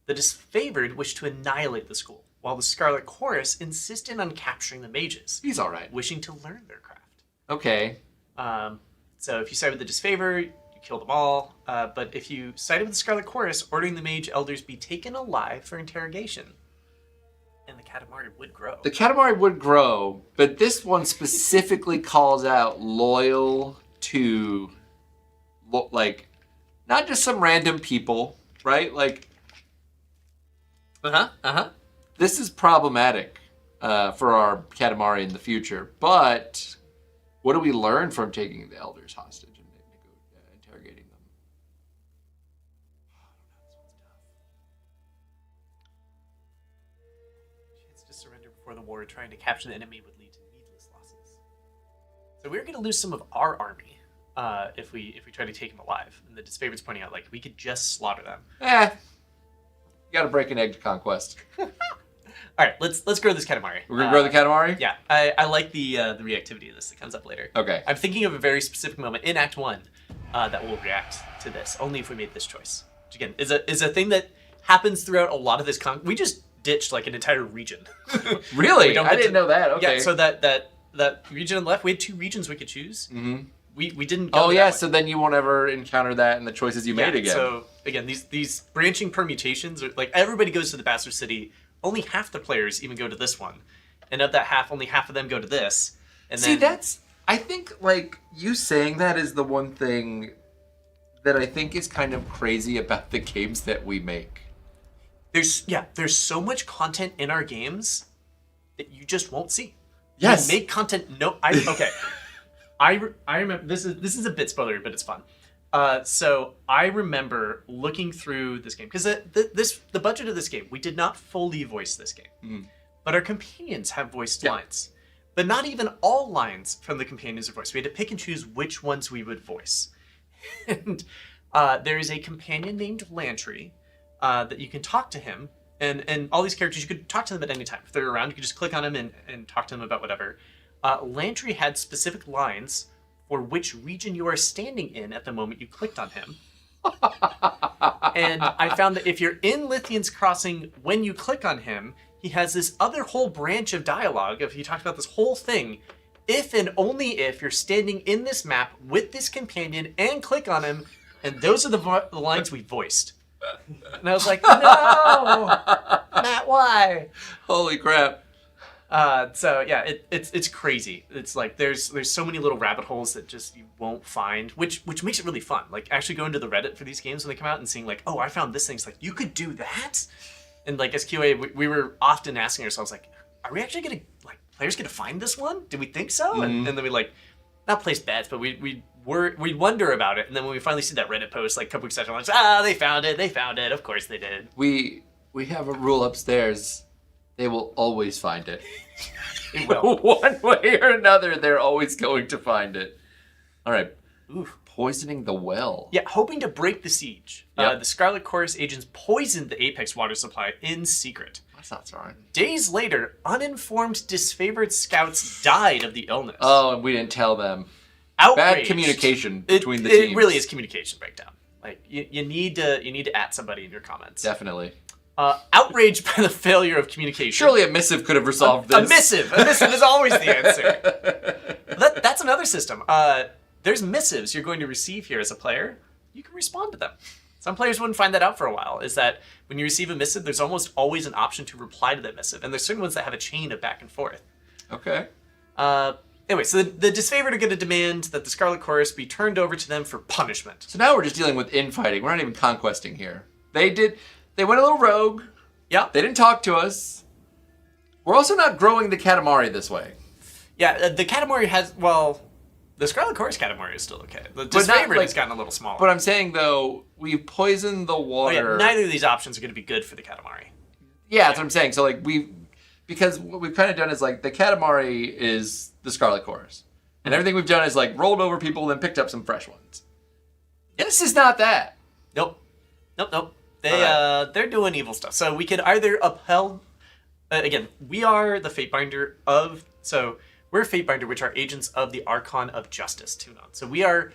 The disfavored wished to annihilate the school, while the Scarlet Chorus insisted on capturing the mages, He's all right. wishing to learn their craft. Okay. So if you side with the disfavored, you kill them all. But if you sided with the Scarlet Chorus, ordering the mage elders be taken alive for interrogation. And the Katamari would grow. The Katamari would grow, but this one specifically calls out loyal to, like, not just some random people, right? Like, this is problematic for our Katamari in the future. But what do we learn from taking the elders hostage and interrogating them? Chance to surrender before the war, trying to capture the enemy would lead to needless losses. So we're going to lose some of our army if we try to take them alive. And the disfavored's pointing out, like, we could just slaughter them. You got to break an egg to Conquest. All right, let's grow this Katamari. We're gonna grow the Katamari. Yeah, I like the reactivity of this that comes up later. Okay. I'm thinking of a very specific moment in Act 1 that will react to this, only if we made this choice. Which again is a thing that happens throughout a lot of this we just ditched like an entire region. Really? I didn't know that. Okay. Yeah, so that region on the left, we had two regions we could choose. Mm-hmm. We didn't go Oh that yeah, way. so then you won't ever encounter that in the choices you made again. So again, these branching permutations are like everybody goes to the Bastard City. Only half the players even go to this one, and of that half, only half of them go to this. And See, then, I think like you saying that is the one thing that I think is kind of crazy about the games that we make. there's so much content in our games that you just won't see. Yes. We make content. I remember this is a bit spoilery, but it's fun. So I remember looking through this game because the budget of this game, we did not fully voice this game, but our companions have voiced lines, but not even all lines from the companions are voiced. We had to pick and choose which ones we would voice, and there is a companion named Lantry that you can talk to him, and all these characters you could talk to them at any time. If they're around, you could just click on them and talk to them about whatever. Lantry had specific lines for which region you are standing in at the moment you clicked on him. And I found that if you're in Lithian's Crossing, when you click on him, he has this other whole branch of dialogue he talked about this whole thing. If and only if you're standing in this map with this companion and click on him, and those are the lines we voiced. And I was like, no, Matt, why? Holy crap. So yeah, it's crazy. It's like there's so many little rabbit holes that just you won't find, which makes it really fun. Like actually going to the Reddit for these games when they come out and seeing like, oh, I found this thing. It's like you could do that, and like as QA, we were often asking ourselves like, are we actually gonna players gonna find this one? Do we think so? Mm-hmm. And then we not place bets, but we wonder about it. And then when we finally see that Reddit post like a couple weeks later, we're like, they found it. Of course they did. We have a rule upstairs. They will always find it. It will. One way or another, they're always going to find it. All right. Oof. Poisoning the well. Yeah, hoping to break the siege. Yep. The Scarlet Chorus agents poisoned the Apex water supply in secret. That's not sorry. Days later, uninformed, disfavored scouts died of the illness. Oh, and we didn't tell them. Outraged. Bad communication between the teams. It really is communication breakdown. Like you need to at somebody in your comments. Definitely. Outraged by the failure of communication. Surely a missive could have resolved this. A missive is always the answer. That's another system. There's missives you're going to receive here as a player. You can respond to them. Some players wouldn't find that out for a while, is that when you receive a missive, there's almost always an option to reply to that missive. And there's certain ones that have a chain of back and forth. Okay. Anyway, so the disfavored are going to demand that the Scarlet Chorus be turned over to them for punishment. So now we're just dealing with infighting. We're not even conquesting here. They went a little rogue. Yeah. They didn't talk to us. We're also not growing the Katamari this way. Yeah, the Katamari has, well, the Scarlet Chorus Katamari is still okay. The But not, disfavored like- has gotten a little smaller. But I'm saying, though, we've poisoned the Oh, water. yeah, neither of these options are going to be good for the Katamari. Yeah, that's what I'm saying. So, like, because what we've kind of done is, like, the Katamari is the Scarlet Chorus. And everything we've done is, like, rolled over people and then picked up some fresh ones. This is not that. Nope. They, Alright. they're doing evil stuff. So we could either upheld... again, we are the Fatebinder of... So we're Fatebinder, which are agents of the Archon of Justice, Tunon. So we are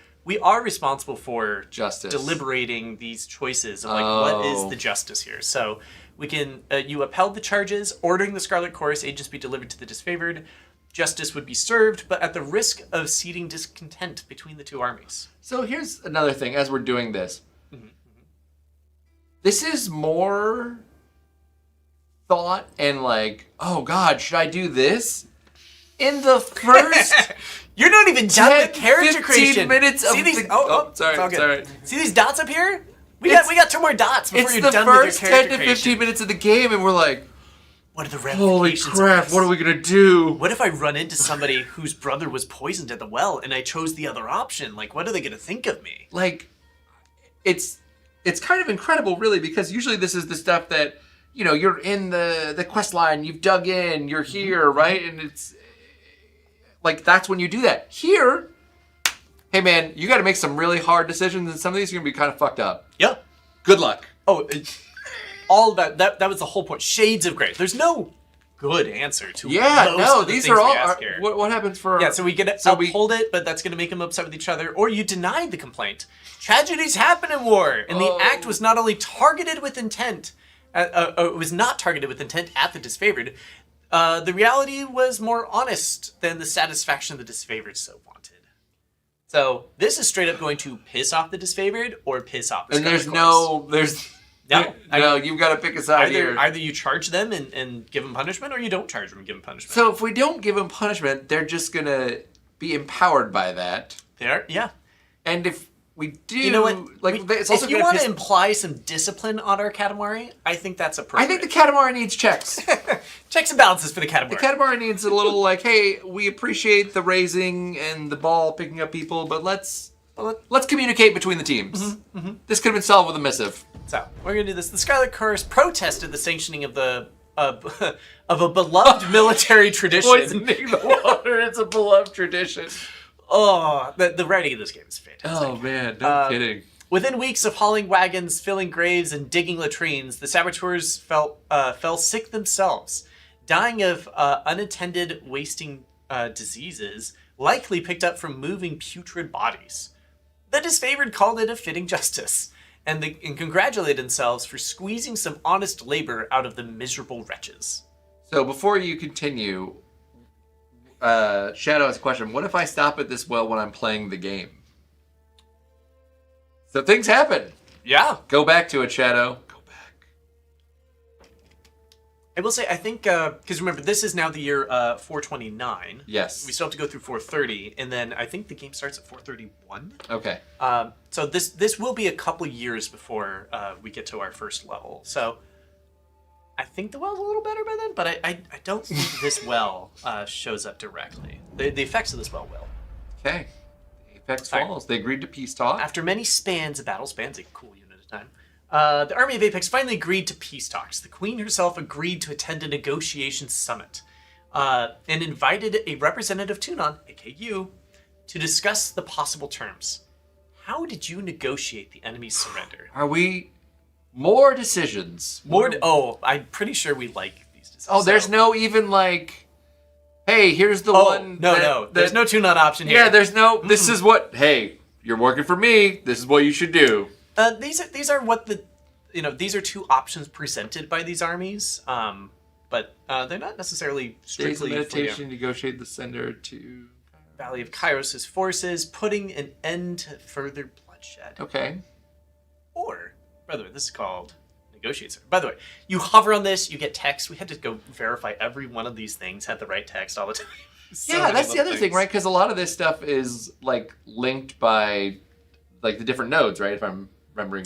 responsible for Justice. deliberating these choices of, like, what is the justice here. So we can... you upheld the charges, ordering the Scarlet Chorus agents be delivered to the disfavored. Justice would be served, but at the risk of seeding discontent between the two armies. So here's another thing as we're doing this. This is more thought and like, oh God, should I do this? In the first You're not even done 10, with character 15 creation. minutes of See these? the- Oh, sorry, it's all good. sorry. See these dots up here? We It's- got 2 more dots before It's you're the done with your first character 10 to 15 creation. minutes of the game and we're like, What are the holy ramifications? crap, of this? what are we gonna do? What if I run into somebody whose brother was poisoned at the well and I chose the other option? Like, what are they going to think of me? Like, it's kind of incredible, really, because usually this is the stuff that, you know, you're in the quest line, you've dug in, you're here, right? And it's like, that's when you do that. Here, hey man, you got to make some really hard decisions, and some of these are gonna be kind of fucked up. Yeah. Good luck. Oh, it's all about that. That was the whole point. Shades of gray. There's no good answer to Yeah, most no, of the these things are we all. ask here. What happens for? Yeah, so we get So we- uphold it, but that's going to make them upset with each other, or you denied the complaint. Tragedies happen in war, and the act was not only targeted with intent, it was not targeted with intent at the disfavored. The reality was more honest than the satisfaction the disfavored so wanted. So this is straight up going to piss off the disfavored or piss off the And there's Scarlet Chorus. no, you've got to pick a side here. Either you charge them and give them punishment, or you don't charge them and give them punishment. So if we don't give them punishment, they're just gonna be empowered by that. There, yeah. And if we do, You know what? it's also if you gonna want to piss- imply some discipline on our Katamari, I think that's appropriate. I think the Katamari needs checks. Checks and balances for the Katamari. The Katamari needs a little like, hey, we appreciate the raising and the ball picking up people, but let's communicate between the teams. This could have been solved with a missive. So we're gonna do this. The Scarlet Chorus protested the sanctioning of the of a beloved military tradition. Poisoning the water, it's a beloved tradition. Oh, the writing of this game is fantastic. Oh man, no kidding. Within weeks of hauling wagons, filling graves, and digging latrines, the saboteurs fell sick themselves, dying of unattended wasting diseases, likely picked up from moving putrid bodies. The disfavored called it a fitting justice, and congratulated themselves for squeezing some honest labor out of the miserable wretches. So before you continue, Shadow has a question. What if I stop at this well when I'm playing the game? So things happen. Yeah. Go back to it, Shadow. Go back. I will say, I think, because remember, this is now the year 429. Yes. We still have to go through 430, and then I think the game starts at 431. Okay. So this will be a couple years before we get to our first level. So I think the well's a little better by then, but I don't think this well shows up directly. The effects of this well will. Okay. Apex Alright. Falls. They agreed to peace talk. After many spans of battle, spans a cool unit of time, the army of Apex finally agreed to peace talks. The queen herself agreed to attend a negotiation summit and invited a representative Tunon, aka you, to discuss the possible terms. How did you negotiate the enemy's surrender? Are we more decisions? I'm pretty sure we like these decisions. Oh, there's no even like, hey, here's the one. No. There's no Tunon option here. Yeah, there's no. This is what. Hey, you're working for me. This is what you should do. These are what the, these are two options presented by these armies. But they're not necessarily Days of strictly for you. meditation. Negotiate the sender to. Valley of Kairos' forces, putting an end to further bloodshed. Okay. Or By the way, this is called Negotiates. By the way, you hover on this, you get text. We had to go verify every one of these things had the right text all the time. So yeah, many that's the little other thing, things. right? Because a lot of this stuff is like linked by like the different nodes, right? If I'm remembering.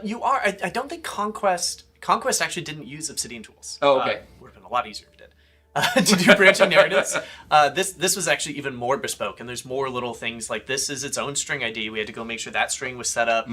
You are. I don't think Conquest actually didn't use Obsidian tools. Oh, okay. Would have been a lot easier if it did. To do branching narratives. This was actually even more bespoke, and there's more little things like this is its own string ID. We had to go make sure that string was set up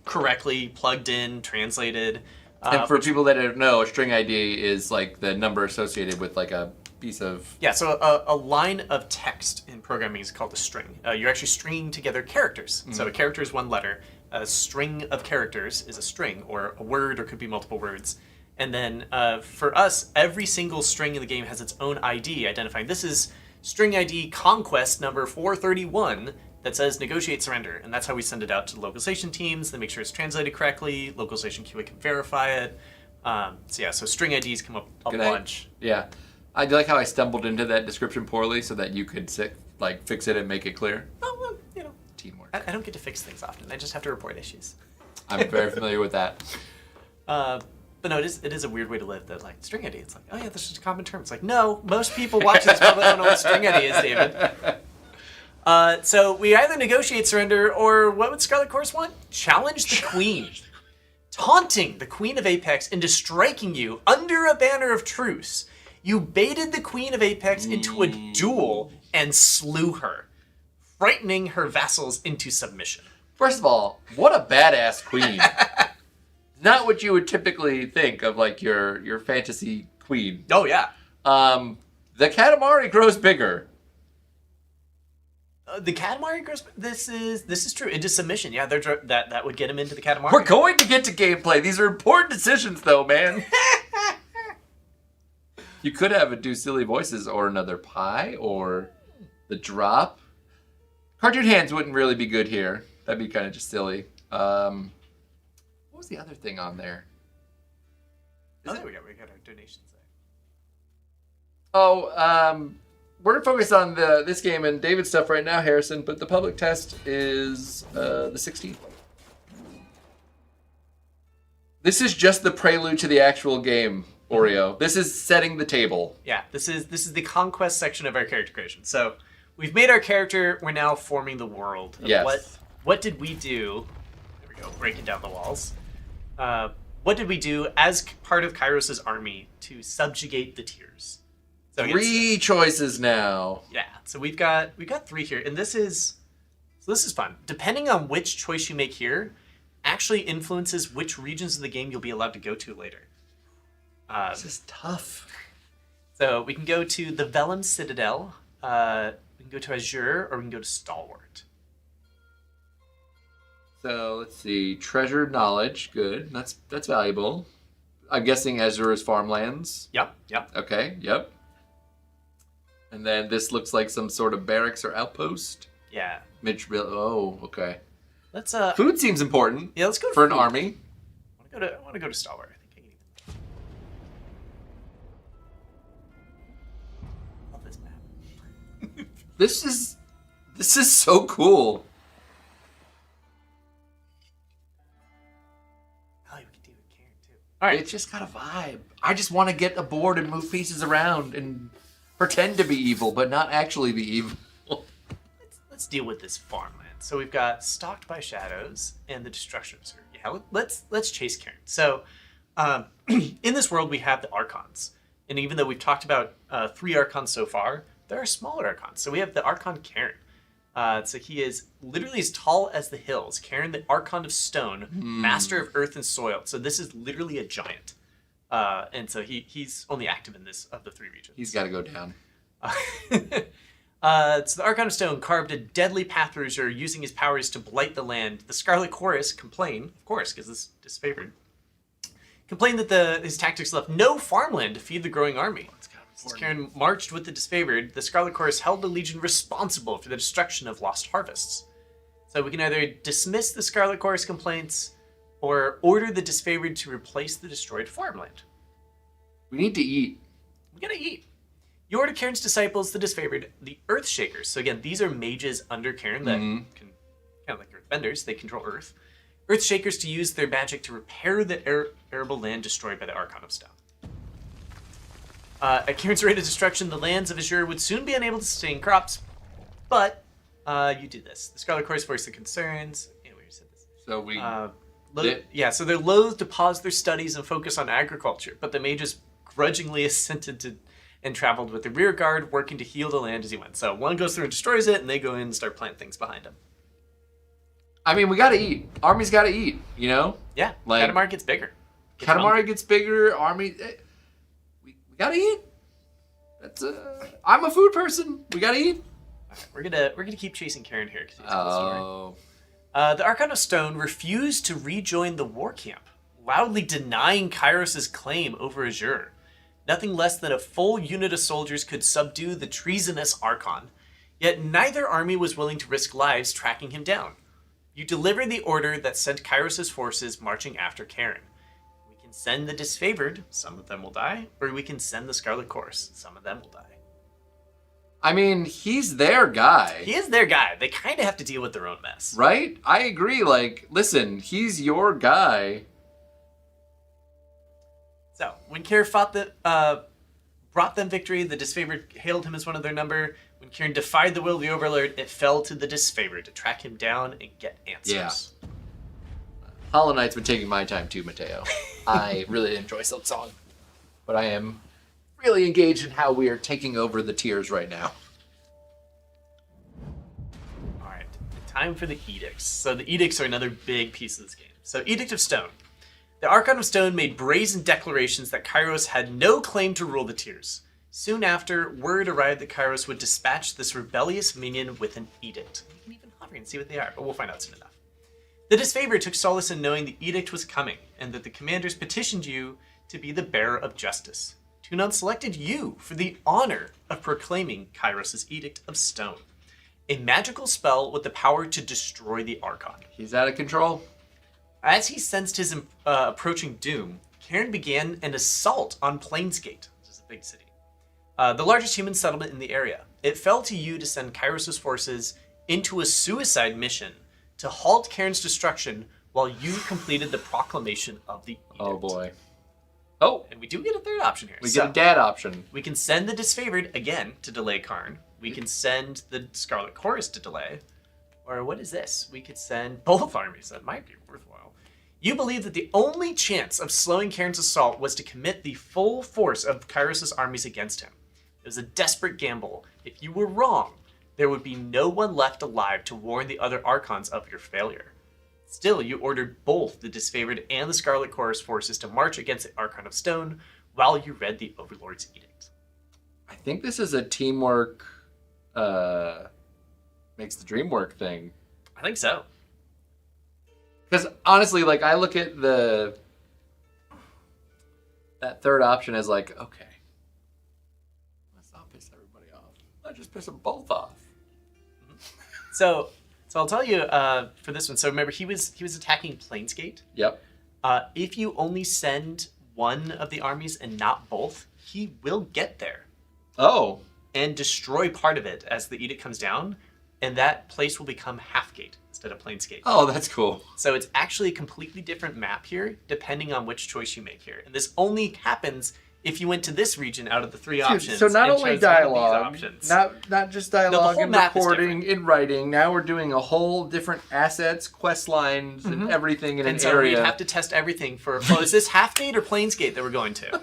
correctly, plugged in, translated. And for people that don't know, a string ID is like the number associated with like a piece of. Yeah, so a line of text in programming is called a string. You're actually stringing together characters. So a character is one letter. A string of characters is a string, or a word, or could be multiple words. And then for us, every single string in the game has its own ID, identifying this is string ID Conquest number 431 that says negotiate surrender. And that's how we send it out to the localization teams. They make sure it's translated correctly. Localization QA can verify it. So string IDs come up a bunch. Yeah. I do like how I stumbled into that description poorly so that you could fix it and make it clear. Oh, well, Teamwork. I don't get to fix things often. I just have to report issues. I'm very familiar with that. But no, it is a weird way to live. That like string ID. It's like, oh yeah, that's just a common term. It's like, no, most people watching this probably don't know what string ID is, David. So we either negotiate surrender, or what would Scarlet Chorus want? Challenge the Queen, taunting the Queen of Apex into striking you under a banner of truce. You baited the Queen of Apex into a duel and slew her, frightening her vassals into submission. First of all, what a badass queen. Not what you would typically think of like your fantasy queen. Oh yeah. The Katamari grows bigger. The Katamari grows. This is true. Into submission. Yeah, that would get him into the Katamari. We're going to get to gameplay. These are important decisions though, man. You could have it do silly voices or another pie or the drop. Cartoon hands wouldn't really be good here. That'd be kind of just silly. What was the other thing on there? There we go. We got our donations there. Oh, we're focused on this game and David's stuff right now, Harrison, but the public test is the 16th. This is just the prelude to the actual game, Oreo. This is setting the table. Yeah, this is the Conquest section of our character creation. So we've made our character. We're now forming the world. Yes. What did we do? There we go. Breaking down the walls. What did we do as part of Kairos' army to subjugate the tiers? So 3 choices now. Yeah. So we've got 3 here, and this is fun. Depending on which choice you make here, actually influences which regions of the game you'll be allowed to go to later. This is tough. So we can go to the Vellum Citadel, we can go to Azure, or we can go to Stalwart. So let's see. Treasured knowledge. Good. That's valuable. I'm guessing Azure is farmlands. Yep. Okay. Yep. And then this looks like some sort of barracks or outpost. Yeah. Oh, okay. Let's Food seems important. Yeah, let's go to for an food. army. I want to go to Stalwart. I think I can eat them. Love this map. This is so cool. Oh, we can do it with Cairn too. All right. It's just got a vibe. I just want to get aboard and move pieces around and pretend to be evil, but not actually be evil. Let's deal with this farmland. So we've got Stalked by Shadows and the Destruction Observer. Yeah, let's chase Cairn. So in this world, we have the Archons. And even though we've talked about 3 Archons so far, there are smaller Archons. So we have the Archon Cairn. So he is literally as tall as the hills. Cairn, the Archon of Stone, master of earth and soil. So this is literally a giant. And so he's only active in this of the 3 regions. He's got to go down. So the Archon of Stone carved a deadly path through Azure, using his powers to blight the land. The Scarlet Chorus complain, of course, because this is disfavored, complained that his tactics left no farmland to feed the growing army. As Cairn marched with the disfavored, the Scarlet Chorus held the Legion responsible for the destruction of lost harvests. So we can either dismiss the Scarlet Chorus complaints or order the disfavored to replace the destroyed farmland. We need to eat. We gotta eat. You order Cairn's disciples, the disfavored, the Earthshakers. So again, these are mages under Cairn that can, kind of like earthbenders, they control Earth. Earthshakers to use their magic to repair the arable land destroyed by the Archon of Stone. At Cairn's rate of destruction, the lands of Azure would soon be unable to sustain crops, but you do this. The Scarlet Chorus voice the concerns. Yeah, we already said this. So we... So they're loath to pause their studies and focus on agriculture, but the mages grudgingly assented to and traveled with the rear guard, working to heal the land as he went. So one goes through and destroys it, and they go in and start planting things behind him. I mean, we gotta eat. Army's gotta eat, you know? Yeah, Like- Katamari gets bigger. Katamari gets bigger, Army... We gotta eat. That's I'm a food person. We gotta eat. We're gonna keep chasing Cairn here because he's a cool story. Oh... The Archon of Stone refused to rejoin the war camp, loudly denying Kairos' claim over Azure. Nothing less than a full unit of soldiers could subdue the treasonous Archon, yet neither army was willing to risk lives tracking him down. You deliver the order that sent Kairos' forces marching after Cairn. We can send the disfavored, some of them will die, or we can send the Scarlet Course, some of them will die. I mean, he's their guy. He is their guy. They kind of have to deal with their own mess. Right? I agree. Like, listen, he's your guy. So, when Cairn brought them victory, the disfavored hailed him as one of their number. When Cairn defied the will of the Overlord, it fell to the disfavored to track him down and get answers. Yeah. Hollow Knight's been taking my time too, Mateo. I really enjoy Silk Song. But I am really engaged in how we are taking over the tiers right now. Alright, time for the Edicts. So the Edicts are another big piece of this game. So Edict of Stone. The Archon of Stone made brazen declarations that Kairos had no claim to rule the tiers. Soon after, word arrived that Kairos would dispatch this rebellious minion with an edict. You can even hover and see what they are, but we'll find out soon enough. The disfavored took solace in knowing the edict was coming, and that the commanders petitioned you to be the bearer of justice. Tunon selected you for the honor of proclaiming Kairos' Edict of Stone, a magical spell with the power to destroy the Archon. He's out of control. As he sensed his approaching doom, Cairn began an assault on Plainsgate, which is a big city, the largest human settlement in the area. It fell to you to send Kairos' forces into a suicide mission to halt Cairn's destruction while you completed the proclamation of the edict. Oh boy. Oh, And we do get a third option here. we get a dad option. We can send the disfavored again to delay Cairn. We can send the Scarlet Chorus to delay. Or what is this? We could send both armies. That might be worthwhile. You believe that the only chance of slowing Cairn's assault was to commit the full force of Kairos' armies against him. It was a desperate gamble. If you were wrong, there would be no one left alive to warn the other Archons of your failure. Still, you ordered both the disfavored and the Scarlet Chorus forces to march against the Archon of Stone while you read the Overlord's Edict. I think this is a teamwork, makes the dream work thing. I think so. Because honestly, like, I look at that third option as like, okay, let's not piss everybody off. Let's just piss them both off. So I'll tell you for this one. So remember, he was attacking Plainsgate. Yep. If you only send one of the armies and not both, he will get there Oh. and destroy part of it as the edict comes down, and that place will become Halfgate instead of Plainsgate. Oh, that's cool. So it's actually a completely different map here, depending on which choice you make here. And this only happens if you went to this region out of the three options. So not and only chose one of these dialogue, options. not just dialogue whole and map is recording, in writing. Now we're doing a whole different assets, quest lines, and everything in and an so area. we'd have to test everything for, well, is this Halfgate or Plainsgate that we're going to?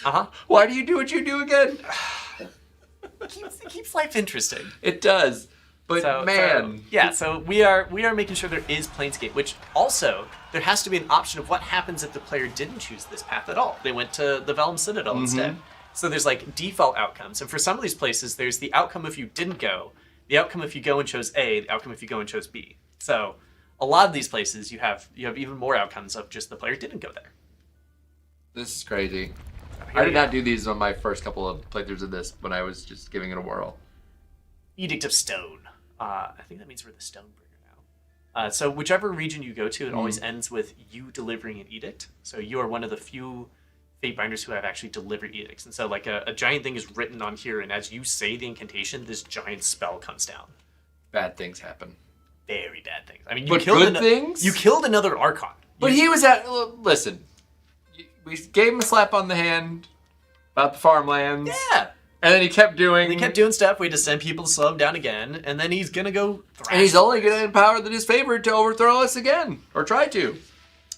Uh-huh. Why do you do what you do again? It keeps life interesting. It does. But So we are making sure there is Plainsgate, which also there has to be an option of what happens if the player didn't choose this path at all. They went to the Vellum Citadel instead. So there's like default outcomes, and for some of these places, there's the outcome if you didn't go, the outcome if you go and chose A, the outcome if you go and chose B. So a lot of these places you have even more outcomes of just the player didn't go there. This is crazy. Here I did we not go. do these on my first couple of playthroughs of this when I was just giving it a whirl. Edict of Stone. I think that means we're the Stonebringer now. So whichever region you go to, it always ends with you delivering an edict. So you are one of the few Fatebinders who have actually delivered edicts. And so like a giant thing is written on here, and as you say the incantation, this giant spell comes down. Bad things happen. very bad things. I mean, But good things? You killed another Archon. But he was at. Listen, we gave him a slap on the hand about the farmlands. Yeah. And then he kept doing. He kept doing stuff. We had to send people to slow him down again, and then he's gonna go. And he's only going to empower the disfavored to overthrow us again, or try to.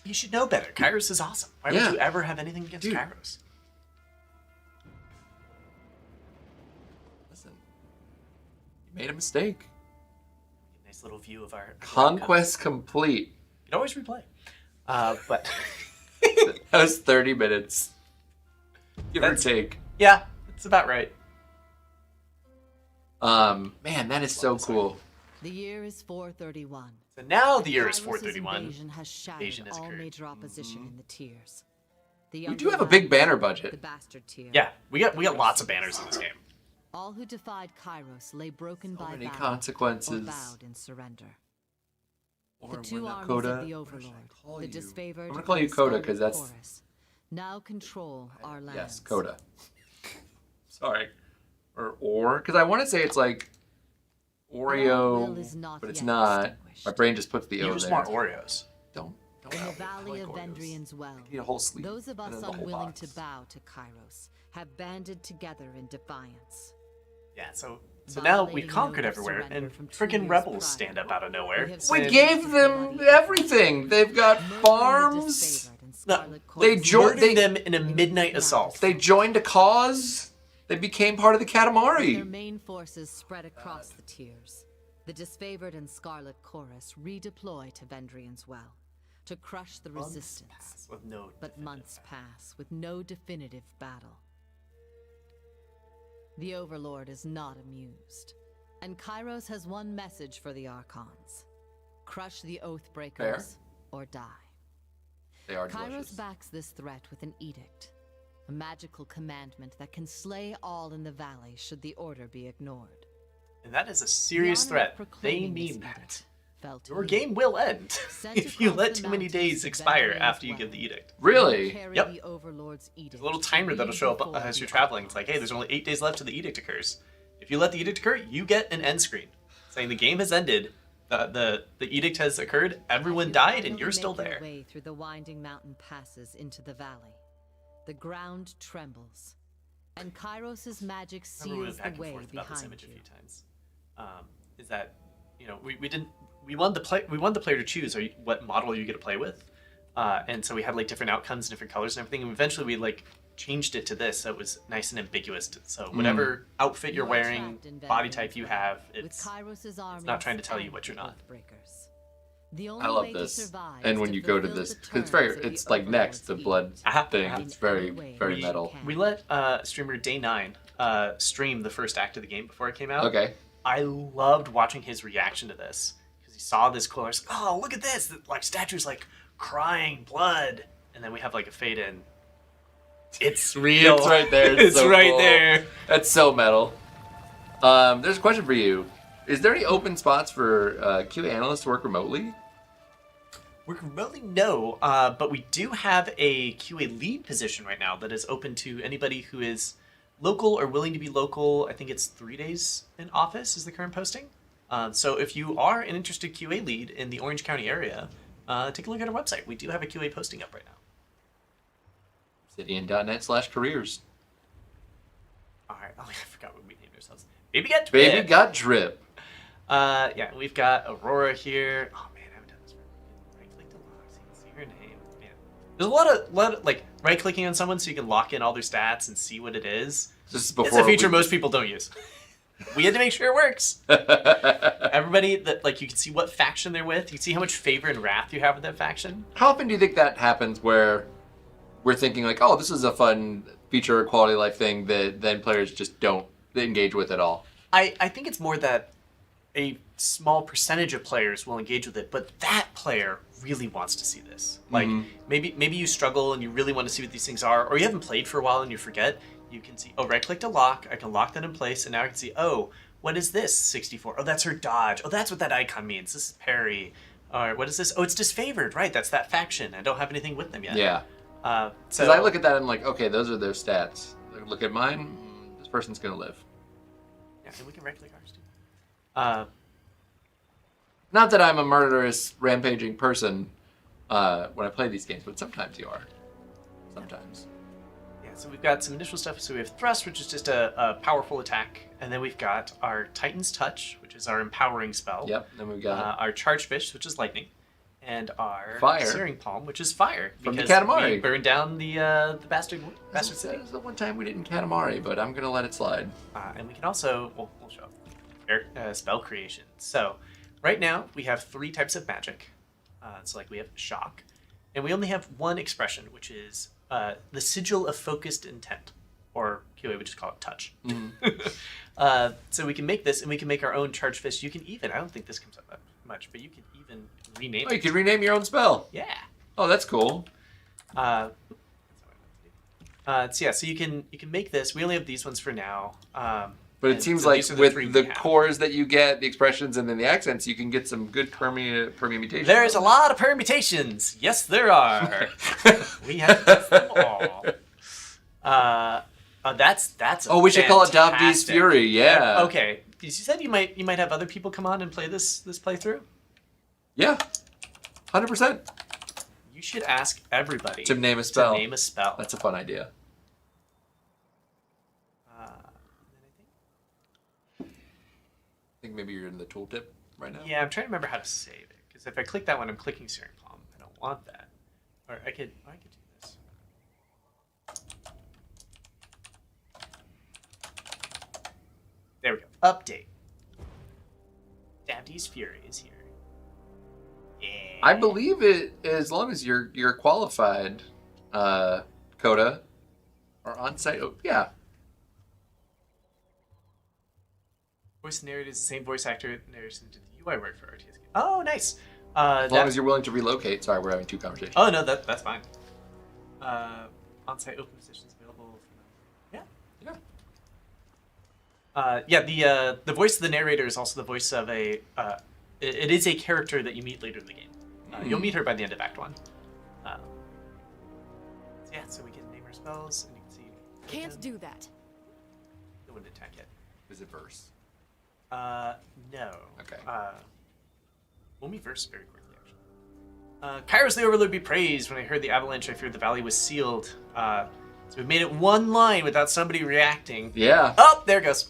You should know better. Kairos is awesome. Why would you ever have anything against Kairos? Listen, you made a mistake. Nice little view of our Conquest complete. You can always replay. But that was 30 minutes. Give or take. Yeah, it's about right. Man, that is so cool. The year is 431. So now the year is Kairos' 431. Invasion has shattered Invasion has all occurred. major opposition in the tiers. We do have a big banner budget. The bastard tier. Yeah, we got lots of banners in this game. All who defied Kairos lay broken by many battle consequences. or bowed in surrender. Or The two we're not armies Coda. of the What should I Overlord, call the you? disfavored, I'm gonna call you and Coda Scarlet because that's Chorus, now control our lands. yes, Coda. Sorry, or because I want to say it's like Oreo, will is not but it's yet not. extinguished. My brain just puts the You O just there. want Oreos. Don't. In the I valley like of Oreos. Vendrian's well, I need a whole sleeve. those of and us then the whole unwilling box. to bow to Kairos have banded together in defiance. Yeah, so now we've Violating conquered note of everywhere, surrender and from 2 freaking years rebels prior. stand up out of nowhere. We have We seen gave this them bloody everything. They've got murdering the farms. disfavored and No, Scarlet they Chorus. joined- Murdering them in a midnight assault. They joined a cause. They became part of the Their Katamari. main forces spread across the tiers. The disfavored and Scarlet Chorus redeploy to Vendrian's well to crush the resistance. With no But months pass with no definitive battle. The Overlord is not amused, and Kairos has one message for the Archons: crush the Oathbreakers or die. They are Kairos delicious. backs this threat with an edict, a magical commandment that can slay all in the valley should the order be ignored. And that is a The serious honor threat. of They proclaiming mean this that. edict fell to Your you. game will end Sent if you across let the too many mountains days to expire Vendrian's after you well. give the edict. Really? Carry Yep. the Overlord's edict There's a little to timer that'll show up before as the you're traveling. It's like, hey, there's only 8 days left till the edict occurs. If you let the edict occur, you get an end screen saying the game has ended. The edict has occurred. Everyone You died, and finally you're still make your there. way through the winding mountain passes into the valley. The ground trembles, and Kairos's magic Remember we went seals back the and way forth about this behind image a you. few times. Is that we wanted the player to choose what model you get to play with, and so we had like different outcomes and different colors and everything. And eventually we like changed it to this, so it was nice and ambiguous. So whatever outfit you're You are wearing, trapped in body Vendrian's type you well, have, with it's Kairos's not trying to tell you armies what you're and not. Oathbreakers. The I only love way to this. survive And is when to you go to fulfill this, the 'cause it's very, terms of the it's like next to Overlord's blood edict. thing. Uh-huh. It's very, Way very you metal. can. We let streamer Day 9 stream the first act of the game before it came out. Okay. I loved watching his reaction to this because he saw this color. Like, oh, look at this! The, like statues like crying blood, and then we have like a fade in. It's real. It's right there. It's so right cool. there. That's so metal. There's a question for you. Is there any open spots for QA analysts to work remotely? We remotely no, but we do have a QA lead position right now that is open to anybody who is local or willing to be local. I think it's 3 days in office is the current posting. So if you are an interested QA lead in the Orange County area, take a look at our website. We do have a QA posting up right now. Obsidian.net/careers. All right. Oh, I forgot what we named ourselves. Baby Got Drip. Baby got drip. Yeah, we've got Aurora here. Oh man, I haven't done this for a minute. Right click to lock so you can see her name. Man. There's a lot of like right clicking on someone so you can lock in all their stats and see what it is. This is It's before a feature most people don't use. We had to make sure it works. Everybody that like you can see what faction they're with. You can see how much favor and wrath you have with that faction. How often do you think that happens where we're thinking like, oh, this is a fun feature or quality of life thing that then players just don't engage with at all? I think it's more that a small percentage of players will engage with it, but that player really wants to see this. Like maybe you struggle and you really want to see what these things are, or you haven't played for a while and you forget. You can see, oh, right click to lock. I can lock that in place, and now I can see, oh, what is this 64? Oh, that's her dodge. Oh, that's what that icon means. This is parry. Or what is this? Oh, it's disfavored. Right, that's that faction. I don't have anything with them yet. Yeah. So Because I look at that and I'm like, okay, those are their stats. Look at mine. This person's gonna live. yeah, and we can right click ours too. Not that I'm a murderous, rampaging person when I play these games, but sometimes you are. Sometimes. Yeah, so we've got some initial stuff. So we have Thrust, which is just a powerful attack. And then we've got our Titan's Touch, which is our empowering spell. Yep, then we've got... our Charged Fish, which is lightning. And our Fire. Searing Palm, which is fire. From the because Katamari. we burned down the bastard city. That was the one time we didn't Katamari, but I'm going to let it slide. And we can also... we'll show up. Spell creation. So, right now, we have 3 types of magic. So, like, we have Shock. And we only have one expression, which is the Sigil of Focused Intent. Or QA would just call it Touch. Mm-hmm. So we can make this, and we can make our own Charged Fist. You can even... I don't think this comes up that much, but you can even rename it. You can rename your own spell. Yeah. Oh, that's cool. So you can make this. We only have these ones for now. But it seems so like these are with three we the have. cores that you get, the expressions, and then the accents, you can get some good permutations. There's a lot of permutations. Yes, there are. We have to test them all. That's. Oh, we should call it Davdi's fantastic. Fury. Yeah. Okay. You said you might have other people come on and play this playthrough. Yeah. 100%. You should ask everybody To name a spell. To name a spell. That's a fun idea. I think maybe you're in the tooltip right now. Yeah, I'm trying to remember how to save it because if I click that one, I'm clicking Searing Palm. I don't want that. Or I could do this. There we go. Update. Davdi's Fury is here. Yeah. I believe it as long as you're qualified, Coda, or on site. Oh, yeah. Voice narrator is the same voice actor narration to the UI work for RTS games. Oh, nice. As long as you're willing to relocate. Sorry, we're having 2 conversations. Oh no, that's fine. On-site open positions available. Yeah. The voice of the narrator is also the voice of a. It is a character that you meet later in the game. You'll meet her by the end of Act 1. So we can name our spells, and you can see. Can't do that. No one to attack yet. Is it verse? No. Okay. We'll meet verse very quickly, actually. Kairos the Overlord be praised. When I heard the avalanche, I feared the valley was sealed. So we've made it one line without somebody reacting. Yeah. Oh, there it goes.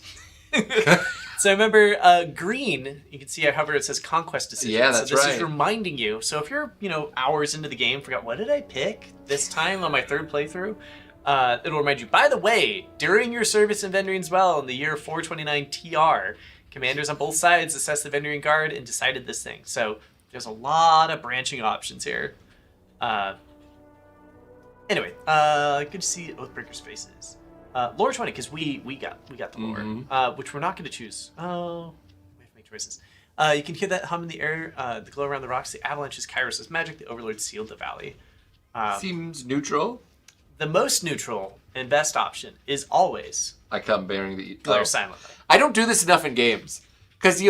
So remember, green, you can see I hover, it says Conquest decision. Yeah, that's so this right. is reminding you. So if you're, hours into the game, forgot, what did I pick this time on my 3rd playthrough? It'll remind you, by the way, during your service in Vendrian's Well in the year 429 TR, commanders on both sides assessed the Vendrian Guard and decided this thing. So there's a lot of branching options here. Anyway, good to see Oathbreaker's faces. Lore 20, because we got the lore, which we're not going to choose. Oh, we have to make choices. You can hear that hum in the air, the glow around the rocks, the avalanche is Kairos' magic, the Overlord sealed the valley. Seems neutral. The most neutral and best option is always I come bearing the... glare Oh. silently. I don't do this enough in games. Because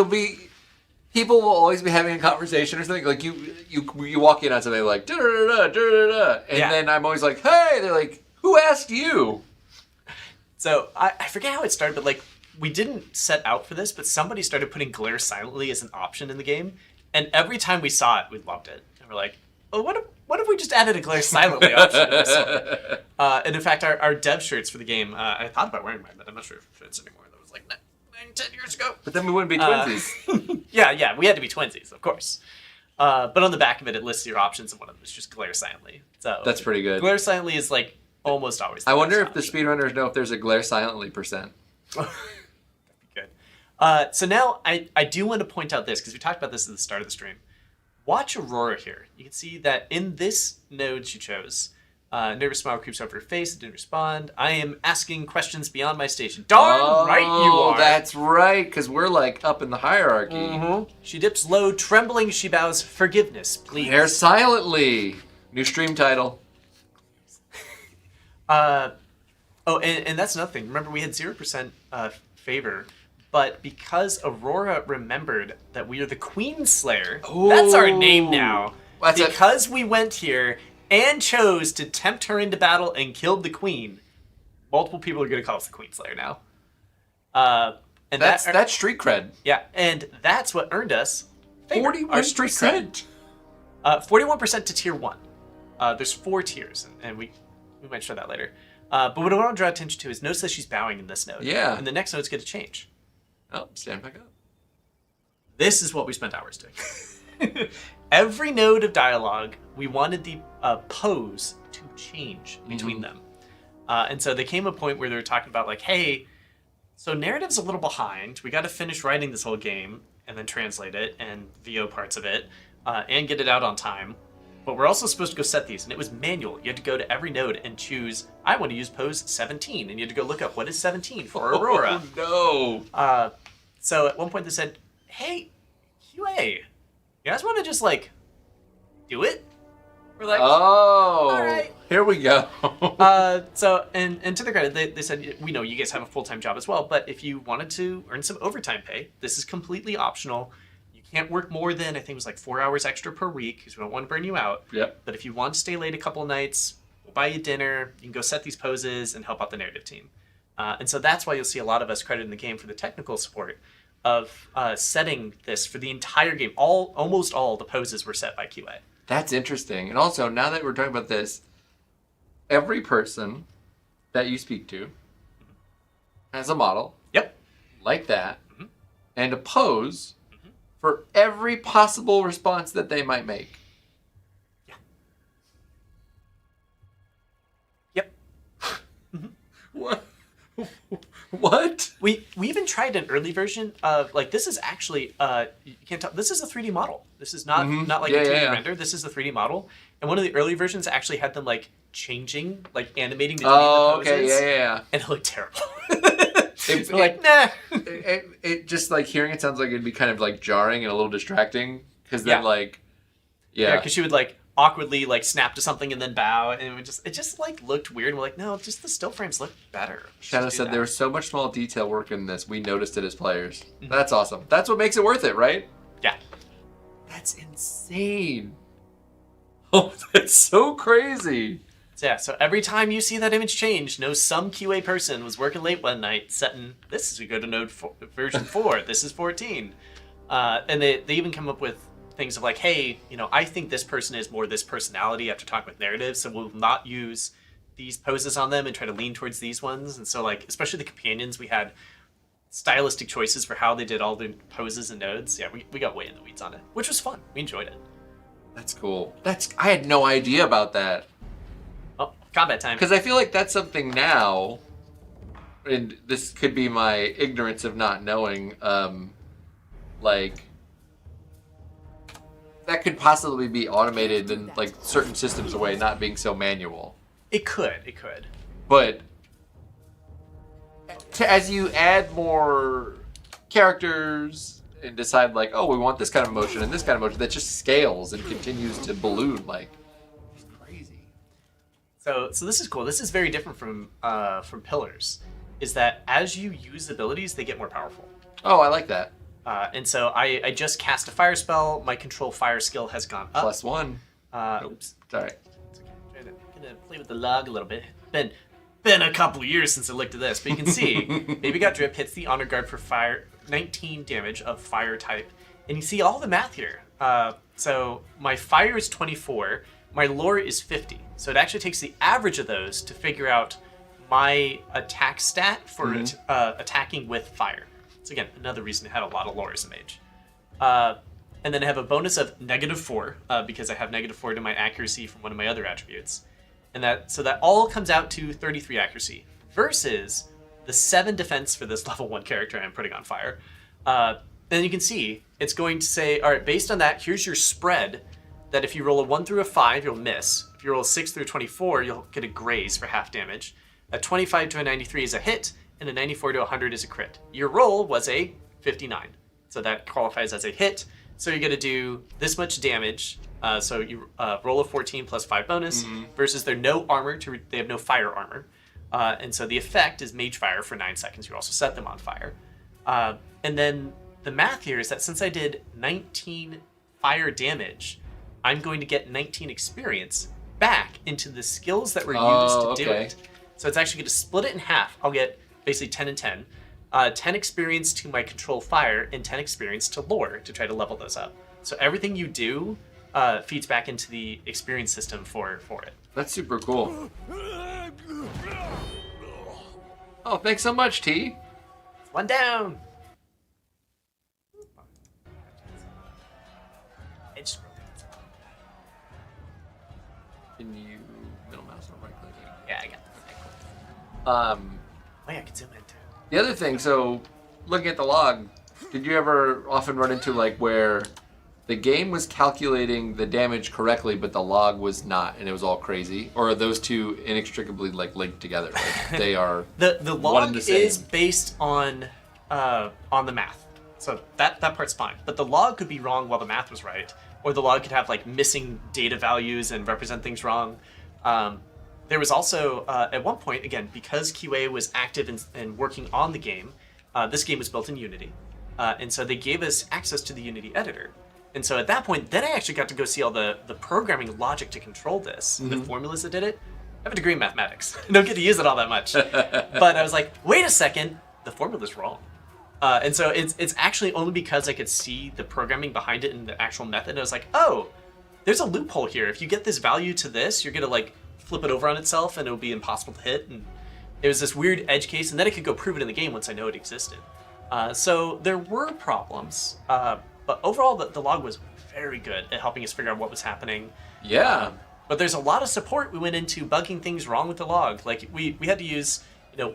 people will always be having a conversation or something. Like, you walk in on something like, da-da-da-da, da-da-da, and then I'm always like, hey! They're like, who asked you? So, I forget how it started, but, like, we didn't set out for this, but somebody started putting glare silently as an option in the game, and every time we saw it, we loved it. And we're like, oh, what if we just added a glare silently option to this one? And in fact, our dev shirts for the game, I thought about wearing mine, but I'm not sure if it fits anymore. That was like 10 years ago. But then we wouldn't be twinsies. Yeah, we had to be twinsies, of course. But on the back of it, it lists your options, and one of them is just glare silently. So That's pretty good. Glare silently is like almost always. I wonder if best the speedrunners know if there's a glare silently %. That'd be good. So now I do want to point out this because we talked about this at the start of the stream. Watch Aurora here. You can see that in this node she chose, nervous smile creeps over her face. It didn't respond. I am asking questions beyond my station. Darn right you are. That's right, because we're like up in the hierarchy. Mm-hmm. She dips low, trembling. She bows. Forgiveness, please. Glare silently. New stream title. And that's another thing. Remember, we had 0% favor, but because Aurora remembered that we are the Queen Slayer, that's our name now. Because we went here and chose to tempt her into battle and killed the Queen, multiple people are going to call us the Queen Slayer now. And that's street cred. Yeah, and that's what earned us favor, our street cred. 41% to tier 1. There's 4 tiers, and we might show that later. But what I want to draw attention to is notice that she's bowing in this node. Yeah. And the next node's going to change. Oh, stand back up. This is what we spent hours doing. Every node of dialogue, we wanted the pose to change between them. And so they came a point where they were talking about like, hey, so narrative's a little behind. We got to finish writing this whole game and then translate it and VO parts of it and get it out on time. But we're also supposed to go set these, and it was manual. You had to go to every node and choose, I want to use pose 17, and you had to go look up what is 17 for Aurora. Oh, no. So at one point they said, hey, QA, you guys want to just, like, do it? We're like, oh, all right. Here we go. So, and to their credit, they said, we know you guys have a full-time job as well, but if you wanted to earn some overtime pay, this is completely optional. You can't work more than, I think it was like 4 hours extra per week, because we don't want to burn you out. Yep. But if you want to stay late a couple of nights, we'll buy you dinner, you can go set these poses and help out the narrative team. And so that's why you'll see a lot of us crediting the game for the technical support of setting this for the entire game. Almost all the poses were set by QA. That's interesting. And also, now that we're talking about this, every person that you speak to has a model. Yep. Like that. And a pose for every possible response that they might make. Yeah. Yep. What? What? We even tried an early version of, like, this is actually you can't tell, this is a 3D model. This is not like a 2D render. This is a 3D model. And one of the early versions actually had them like changing, like animating between the poses. Okay, yeah. And it looked terrible. It's like, nah. It just, like, hearing it sounds like it'd be kind of, like, jarring and a little distracting. Because then, like, Yeah, because she would, like, awkwardly, like, snap to something and then bow. And it just like, looked weird. And we're like, no, just the still frames look better. Shadow said there was so much small detail work in this. We noticed it as players. That's awesome. That's what makes it worth it, right? Yeah. That's insane. Oh, that's so crazy. So yeah, so every time you see that image change, know some QA person was working late one night setting, this is a go to node version 4, this is 14. And they even come up with things of like, hey, you know, I think this person is more this personality after talking with narrative, so we'll not use these poses on them and try to lean towards these ones. And so, like, especially the companions, we had stylistic choices for how they did all the poses and nodes. Yeah, we got way in the weeds on it, which was fun. We enjoyed it. That's cool. I had no idea about that. Oh, combat time. Because I feel like that's something now, and this could be my ignorance of not knowing, like, that could possibly be automated in, like, certain systems away, not being so manual. It could. But as you add more characters and decide, like, oh, we want this kind of emotion and this kind of emotion, that just scales and continues to balloon, like, it's crazy. So this is cool. This is very different from Pillars, is that as you use abilities, they get more powerful. Oh, I like that. And so I just cast a fire spell. My control fire skill has gone up. +1. Oops. Sorry. It's okay. Gonna play with the log a little bit. Been a couple years since I looked at this, but you can see Baby Got Drip hits the honor guard for fire, 19 damage of fire type, and you see all the math here. So my fire is 24, my lore is 50. So it actually takes the average of those to figure out my attack stat for attacking with fire. So again, another reason to have a lot of lore as a mage. And then I have a bonus of -4 because I have -4 to my accuracy from one of my other attributes. And so that all comes out to 33 accuracy versus the 7 defense for this level 1 character I'm putting on fire. Then you can see it's going to say, all right, based on that, here's your spread that if you roll a 1 through a 5, you'll miss. If you roll a 6 through a 24, you'll get a graze for half damage. A 25 to a 93 is a hit, and a 94 to 100 is a crit. Your roll was a 59, so that qualifies as a hit. So you're going to do this much damage. So you roll a 14 plus 5 bonus versus their no armor. They have no fire armor. And so the effect is Mage Fire for 9 seconds. You also set them on fire. And then the math here is that since I did 19 fire damage, I'm going to get 19 experience back into the skills that were used to do it. So it's actually going to split it in half. I'll get basically 10 and 10. 10 experience to my control fire and 10 experience to lore to try to level those up. So everything you do feeds back into the experience system for it. That's super cool. Oh, thanks so much, T. One down. Edge scroll. Can you middle mouse or right click? Yeah, I got that. Oh yeah, I can zoom in too. The other thing, so looking at the log, did you ever often run into like where the game was calculating the damage correctly, but the log was not, and it was all crazy? Or are those two inextricably like linked together? Like they are The one and log the same. is based on the math, so that part's fine. But the log could be wrong while the math was right, or the log could have like missing data values and represent things wrong. There was also at one point, again, because QA was active and working on the game. This game was built in Unity, and so they gave us access to the Unity editor. And so at that point, then I actually got to go see all the programming logic to control this, the formulas that did it. I have a degree in mathematics. I don't get to use it all that much. But I was like, wait a second, the formula's wrong. And so it's actually only because I could see the programming behind it and the actual method. And I was like, oh, there's a loophole here. If you get this value to this, you're going to like flip it over on itself and it'll be impossible to hit. And it was this weird edge case. And then I could go prove it in the game once I know it existed. So there were problems. But overall, the log was very good at helping us figure out what was happening. Yeah. But there's a lot of support we went into bugging things wrong with the log. Like we had to use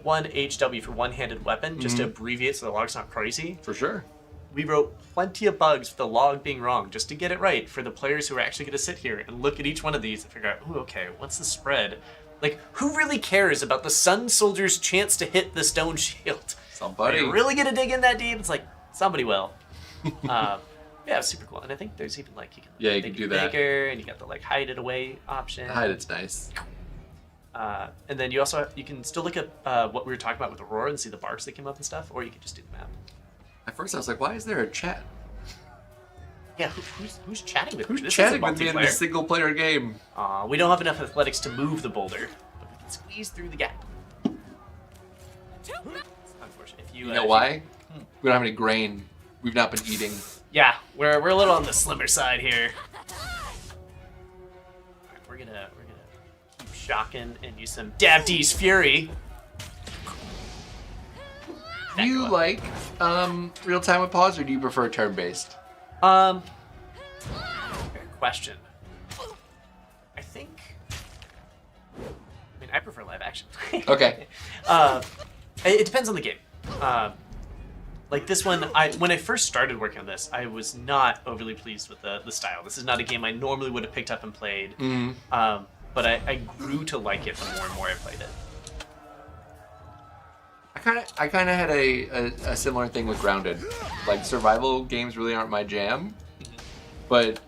one HW for one-handed weapon just to abbreviate so the log's not crazy. For sure. We wrote plenty of bugs with the log being wrong just to get it right for the players who are actually going to sit here and look at each one of these and figure out, ooh, okay, what's the spread? Like, who really cares about the Sun Soldier's chance to hit the stone shield? Somebody. Are you really going to dig in that deep? It's like, somebody will. Yeah, it's super cool. And I think there's even like, you can Yeah, you make can it do that. bigger, and you got the like hide it away option. Hide it's nice. And then you can still look at what we were talking about with Aurora and see the bars that came up and stuff, or you can just do the map. At first I was like, why is there a chat? Yeah, who's chatting with me? Who's This chatting isn't with me in multiplayer. this single player game? We don't have enough athletics to move the boulder, but we can squeeze through the gap. It's unfortunate. If You know why? We don't have any grain. We've not been eating. Yeah, we're a little on the slimmer side here. Alright, we're gonna keep shocking and use some Dabdee's Fury. Do you like real time with pause, or do you prefer turn based? Fair question. I mean, I prefer live action. Okay. It depends on the game. Like this one, when I first started working on this, I was not overly pleased with the style. This is not a game I normally would have picked up and played. But I grew to like it the more and more I played it. I kind of had a similar thing with Grounded. Like survival games really aren't my jam, but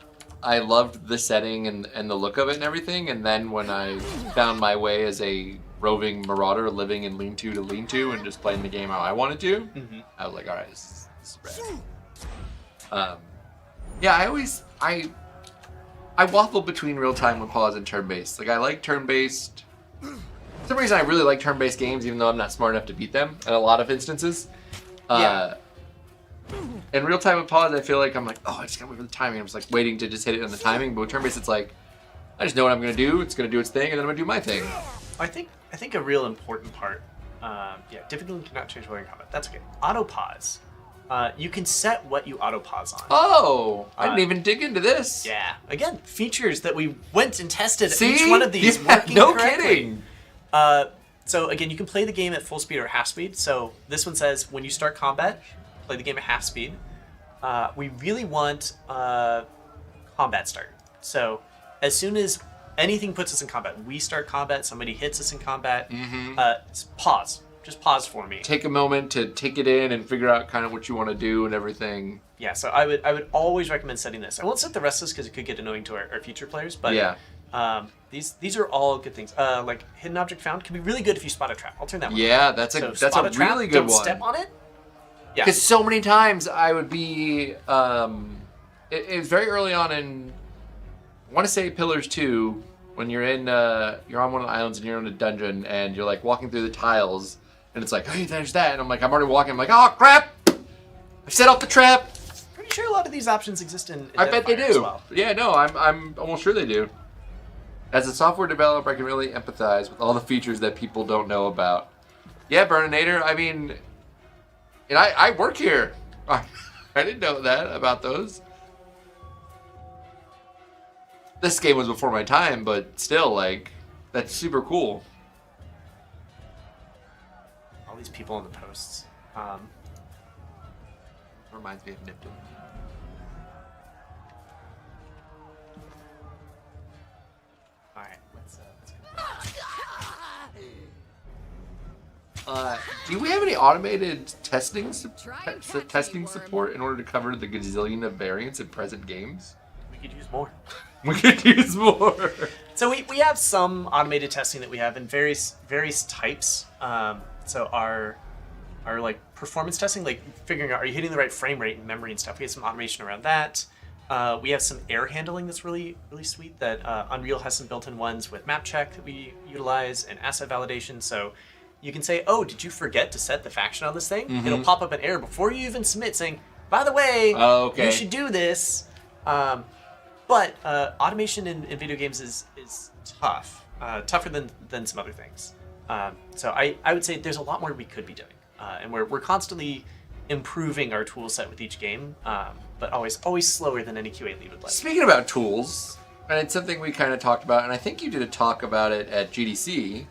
I loved the setting and the look of it and everything. And then when I found my way as a roving marauder living in lean-to to lean-to and just playing the game how I wanted to, I was like, all right, this is rad. Yeah, I waffle between real-time with pause and turn-based. Like I like turn-based. For some reason, I really like turn-based games, even though I'm not smart enough to beat them in a lot of instances. Yeah. In real-time with pause, I feel like I'm like, oh, I just gotta wait for the timing. I'm just like waiting to just hit it on the timing. But with turn-based, it's like, I just know what I'm gonna do. It's gonna do its thing, and then I'm gonna do my thing. I think a real important part, difficulty cannot change while you're in combat. That's okay. Auto pause. You can set what you auto pause on. Oh, I didn't even dig into this. Yeah. Again, features that we went and tested See? each one of these Yeah, working no correctly. kidding. So again, you can play the game at full speed or half speed. So this one says when you start combat, play the game at half speed. We really want combat start. So as soon as anything puts us in combat, we start combat, somebody hits us in combat, pause. Just pause for me. Take a moment to take it in and figure out kind of what you want to do and everything. Yeah, so I would always recommend setting this. I won't set the rest of this because it could get annoying to our future players, but Yeah. these are all good things. Like hidden object found can be really good if you spot a trap. I'll turn that one. Yeah, that's So a spot trap, really good don't one. step on it. Yeah. Because so many times I would be, it was very early on in, I want to say Pillars 2, when you're in, you're on one of the islands and you're in a dungeon and you're like walking through the tiles and it's like, hey, there's that. And I'm like, I'm already walking. I'm like, oh crap! I set off the trap. Pretty sure a lot lot of these options exist in I bet they Deadfire as do. well. Yeah, no, I'm almost sure they do. As a software developer, I can really empathize with all the features that people don't know about. Yeah, Burninator, I mean, and I work here. I didn't know that about those. This game was before my time, but still, like, that's super cool. All these people in the posts. Reminds me of Nipton. All right, let's Do we have any automated testing Try and catch me, testing worm. support in order to cover the gazillion of variants in present games? we could use more. We could use more. So we have some automated testing that we have in various types. So our like performance testing, like figuring out are you hitting the right frame rate and memory and stuff. We have some automation around that. We have some error handling that's really sweet. That Unreal has some built-in ones with map check that we utilize and asset validation. So you can say, oh, did you forget to set the faction on this thing? Mm-hmm. It'll pop up an error before you even submit, saying, by the way, Oh, okay. you should do this. But automation in video games is tough, tougher than some other things. So I would say there's a lot more we could be doing, and we're constantly improving our tool set with each game, but always slower than any QA lead would like. Speaking about tools, and it's something we kind of talked about, and I think you did a talk about it at GDC,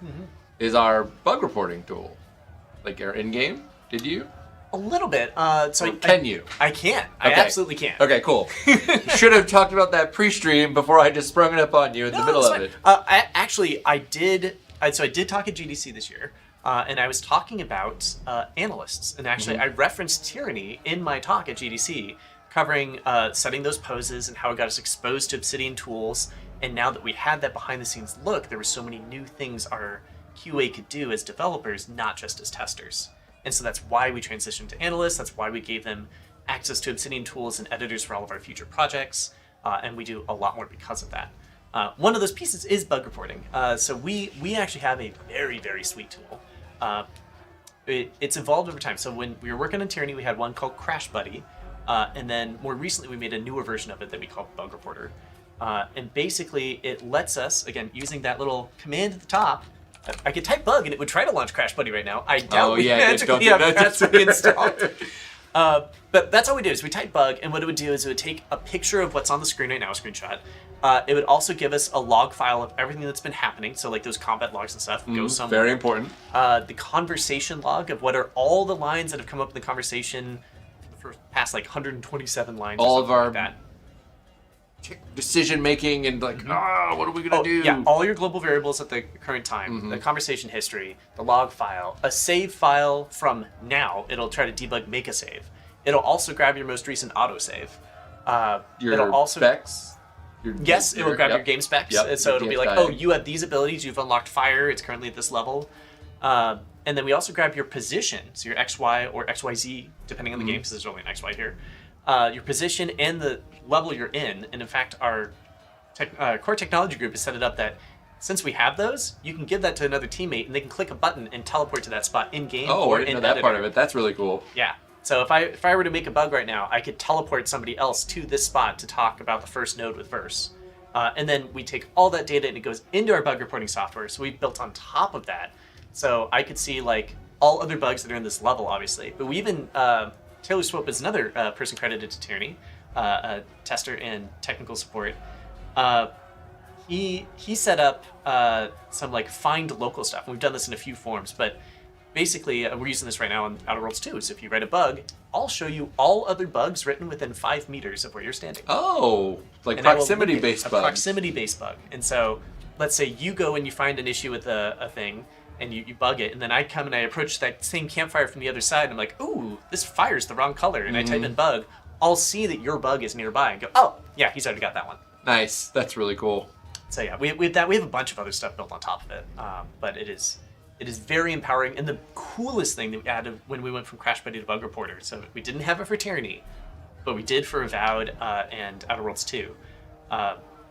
is our bug reporting tool. Like our in-game, did you? A little bit. So Or can you? I can. I Okay. absolutely can. Okay, cool. Should have talked about that pre-stream before I just sprung it up on you in the No, middle that's of fine. it. I did. So I did talk at GDC this year, and I was talking about analysts. And actually, I referenced Tyranny in my talk at GDC, covering setting those poses and how it got us exposed to Obsidian tools. And now that we had that behind-the-scenes look, there were so many new things our QA could do as developers, not just as testers. And so that's why we transitioned to analysts. That's why we gave them access to Obsidian tools and editors for all of our future projects. And we do a lot more because of that. One of those pieces is bug reporting. So we actually have a very sweet tool. It's evolved over time. So when we were working on Tyranny, we had one called Crash Buddy. And then more recently, we made a newer version of it that we call Bug Reporter. And basically, it lets us, again, using that little command at the top, I could type bug and it would try to launch Crash Buddy right now. I doubt we magically have Crash Buddy installed. But that's all we do is we type bug, and what it would do is it would take a picture of what's on the screen right now, a screenshot. It would also give us a log file of everything that's been happening, so like those combat logs and stuff go somewhere. Very important. The conversation log of what are all the lines that have come up in the conversation for the past like 127 lines. All or of something our like that. Decision making and like, what are we gonna do? Yeah, all your global variables at the current time, the conversation history, the log file, a save file from now. It'll try to debug make a save. It'll also grab your most recent autosave. Your it'll also specs. Yes, it will grab your game specs. Yep, And so your it'll be GX like, value. oh, you have these abilities, you've unlocked fire, it's currently at this level. And then we also grab your position, so your XY or XYZ, depending on the game, because there's only an XY here. Your position and the level you're in. And in fact, our core technology group has set it up that since we have those, you can give that to another teammate and they can click a button and teleport to that spot in-game Oh, or I didn't in know that part editor. of it. That's really cool. Yeah. So if I were to make a bug right now, I could teleport somebody else to this spot to talk about the first node with Verse. And then we take all that data and it goes into our bug reporting software. So we built on top of that. So I could see like all other bugs that are in this level, obviously. But we even, Taylor Swope is another person credited to Tyranny, a tester and technical support. He set up some like find local stuff. And we've done this in a few forms, but basically, we're using this right now in Outer Worlds 2. So if you write a bug, I'll show you all other bugs written within 5 meters of where you're standing. Oh, like And I will link it, proximity-based a bugs. proximity-based bug. And so let's say you go and you find an issue with a thing, and you bug it, and then I come and I approach that same campfire from the other side, and I'm like, ooh, this fire's the wrong color, and I type in bug, I'll see that your bug is nearby, and go, oh, yeah, he's already got that one. Nice. That's really cool. So yeah, we have that. We have a bunch of other stuff built on top of it, but it is very empowering. And the coolest thing that we added when we went from Crash Buddy to Bug Reporter, so we didn't have it for Tyranny, but we did for Avowed and Outer Worlds 2,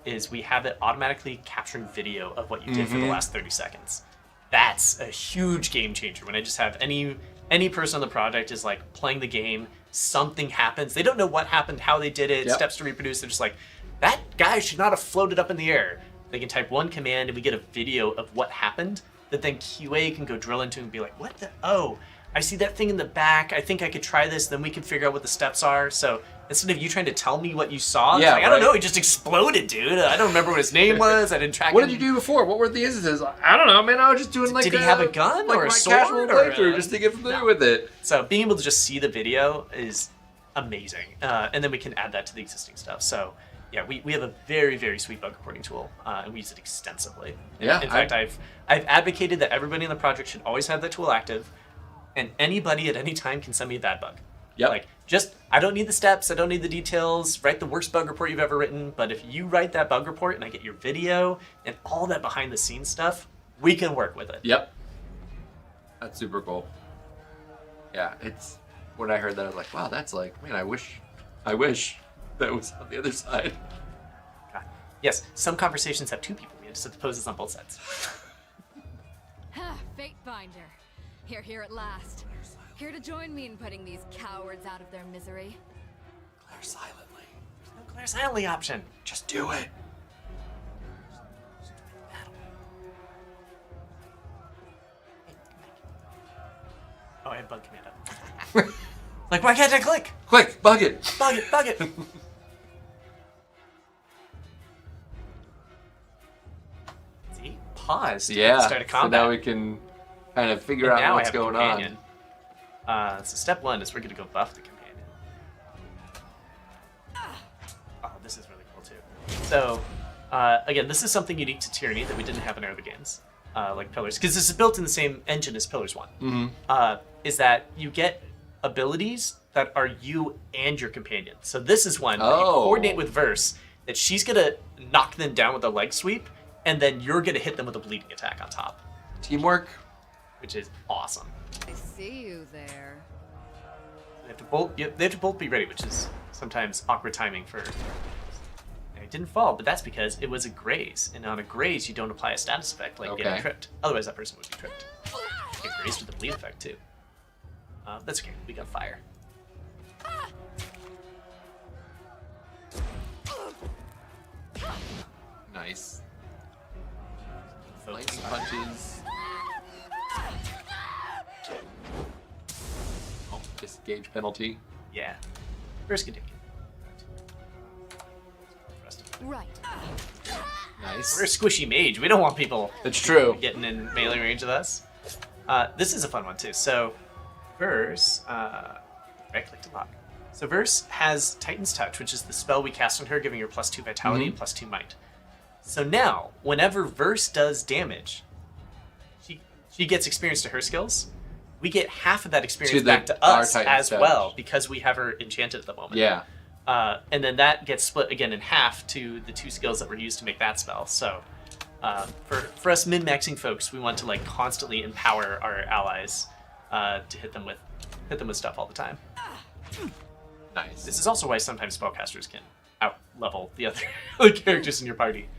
is we have it automatically capturing video of what you did for the last 30 seconds. That's a huge game changer. When I just have any person on the project is like playing the game, something happens. They don't know what happened, how they did it, Yep. steps to reproduce. They're just like, that guy should not have floated up in the air. They can type one command and we get a video of what happened that then QA can go drill into and be like, what the? Oh, I see that thing in the back. I think I could try this. Then we can figure out what the steps are. So instead of you trying to tell me what you saw, it's Yeah, like, I don't right. know. He just exploded, dude. I don't remember what his name was. I didn't track What him. did you do before? What were the instances? I don't know, man. I was just doing like Did he have a gun like or a my sword casual or playthrough a- just to get familiar No. with it. So being able to just see the video is amazing. And then we can add that to the existing stuff. So yeah, we have a very, very sweet bug reporting tool, and we use it extensively. Yeah, In fact, I've advocated that everybody in the project should always have that tool active, and anybody at any time can send me a bad bug. Yep. Like, just, I don't need the steps, I don't need the details, write the worst bug report you've ever written, but if you write that bug report and I get your video and all that behind the scenes stuff, we can work with it. Yep. That's super cool. Yeah, it's when I heard that I was like, wow, that's like, man, I wish that was on the other side. God. Yes, some conversations have two people. We just have to pose this on both sides. Fate Finder. Here at last. Here to join me in putting these cowards out of their misery. Claire silently. There's no clear silently option. Just do it. Oh, I have bug command up. Like, why can't I click? Quick, bug it. Bug it, bug it. See? Pause. to Yeah. Start a So combat. now we can kind of figure And out now what's I have a going companion. So step one is we're going to go buff the companion. Oh, this is really cool too. So, again, this is something unique to Tyranny that we didn't have in our other games, like Pillars, because this is built in the same engine as Pillars 1. Mm-hmm. Is that you get abilities that are you and your companion. So this is one that you Oh. coordinate with Verse, that she's going to knock them down with a leg sweep, and then you're going to hit them with a bleeding attack on top, Teamwork. which is awesome. I see you there. They have to both be ready, which is sometimes awkward timing for. And it didn't fall, but that's because it was a graze, and on a graze you don't apply a status effect like getting Okay. tripped. Otherwise, that person would be tripped. You get grazed with a bleed effect too. That's okay. We got fire. Nice. Focus Lightning fire. punches. Oh, disengage penalty. Yeah. First can take it. Right. Nice. We're a squishy mage. We don't want people It's true. getting in melee range of us. This is a fun one too. So, Verse, right click to lock. So Verse has Titan's Touch, which is the spell we cast on her, giving her +2 vitality and +2 might. So now, whenever Verse does damage, she gets experience to her skills. We get half of that experience back to our us Titan's as Touch. well because we have her enchanted at the moment. Yeah. And then that gets split again in half to the 2 skills that were used to make that spell. So for us min-maxing folks, we want to like constantly empower our allies to hit them with stuff all the time. Nice. This is also why sometimes spellcasters can out-level the other characters in your party.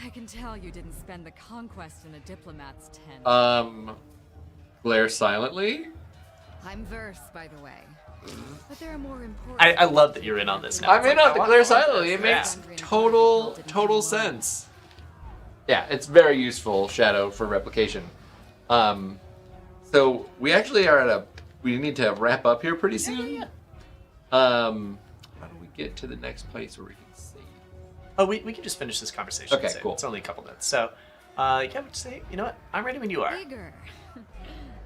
I can tell you didn't spend the conquest in a diplomat's tent. Glare silently. I'm Verse, by the way. But there are more important. I love that you're in on this now. I'm It's in like, on the I glare want silently. It this. makes Yeah. total sense. Yeah, it's very useful, Shadow, for replication. So we actually are we need to wrap up here pretty soon. Yeah. How do we get to the next place where we can save? Oh, we can just finish this conversation. Okay, So cool. It's only a couple minutes. So, yeah, would say, you know what? I'm ready when you are. Eager.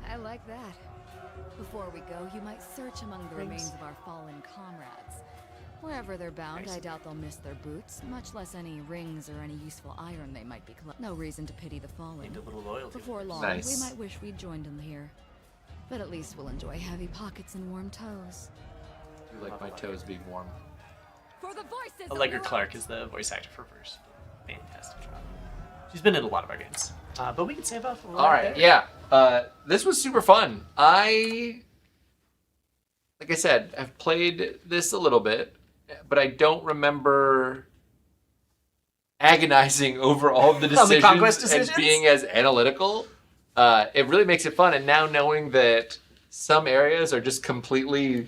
I like that. Before we go, you might search among the remains of our fallen comrades. Wherever they're bound, Nice. I doubt they'll miss their boots, much less any rings or any useful iron they might be No reason to pity the fallen. Need a little loyalty. Before long, Nice. we might wish we'd joined them here. But at least we'll enjoy heavy pockets and warm toes. I like my toes being warm. For the voices Allegra Clark is the voice actor for Verse. Fantastic job. She's been in a lot of our games. But we can save up. All right, yeah. This was super fun. Like I said, I've played this a little bit, but I don't remember agonizing over all of the On the Conquest decisions and decisions? being as analytical. It really makes it fun. And now knowing that some areas are just completely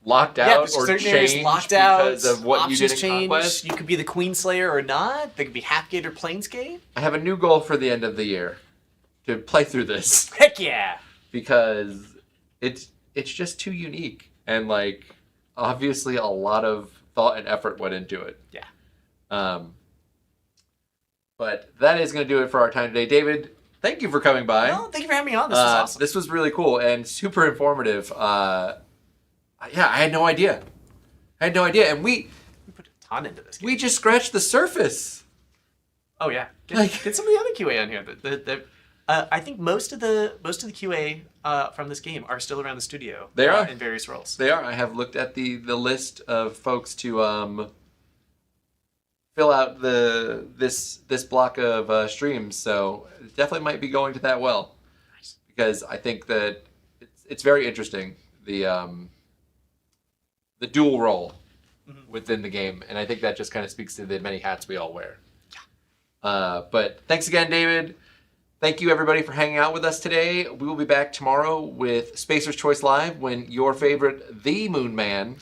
locked Yeah, out there's or certain areas changed locked out. because of what you did Options in change. Conquest. You could be the Queen Slayer or not. They could be Halfgate or Planescape. I have a new goal for the end of the year to play through this Heck yeah! because it's just too unique and like obviously a lot of thought and effort went into it. Yeah. But that is going to do it for our time today. David, thank you for coming by. No, thank you for having me on. This was awesome. This was really cool and super informative. Yeah, I had no idea. And we put a ton into this game. we just scratched the surface. Oh yeah, get some of the other QA on here. I think most of the QA from this game are still around the studio. They are in various roles. They are. I have looked at the list of folks to fill out this block of streams. So it definitely might be going to that well. Nice. Because I think that it's very interesting the dual role within the game, and I think that just kind of speaks to the many hats we all wear. Yeah. But thanks again, David. Thank you, everybody, for hanging out with us today. We will be back tomorrow with Spacer's Choice Live when your favorite, the Moon Man,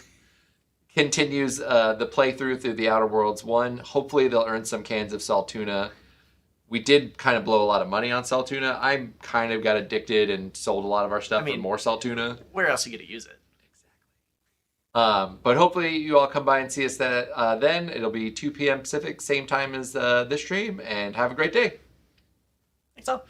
continues the playthrough through the Outer Worlds 1. Hopefully, they'll earn some cans of salt tuna. We did kind of blow a lot of money on salt tuna. I kind of got addicted and sold a lot of our stuff for more salt tuna. Where else are you going to use it? But hopefully you all come by and see us then. It'll be 2 p.m. Pacific, same time as this stream, and have a great day. Thanks all.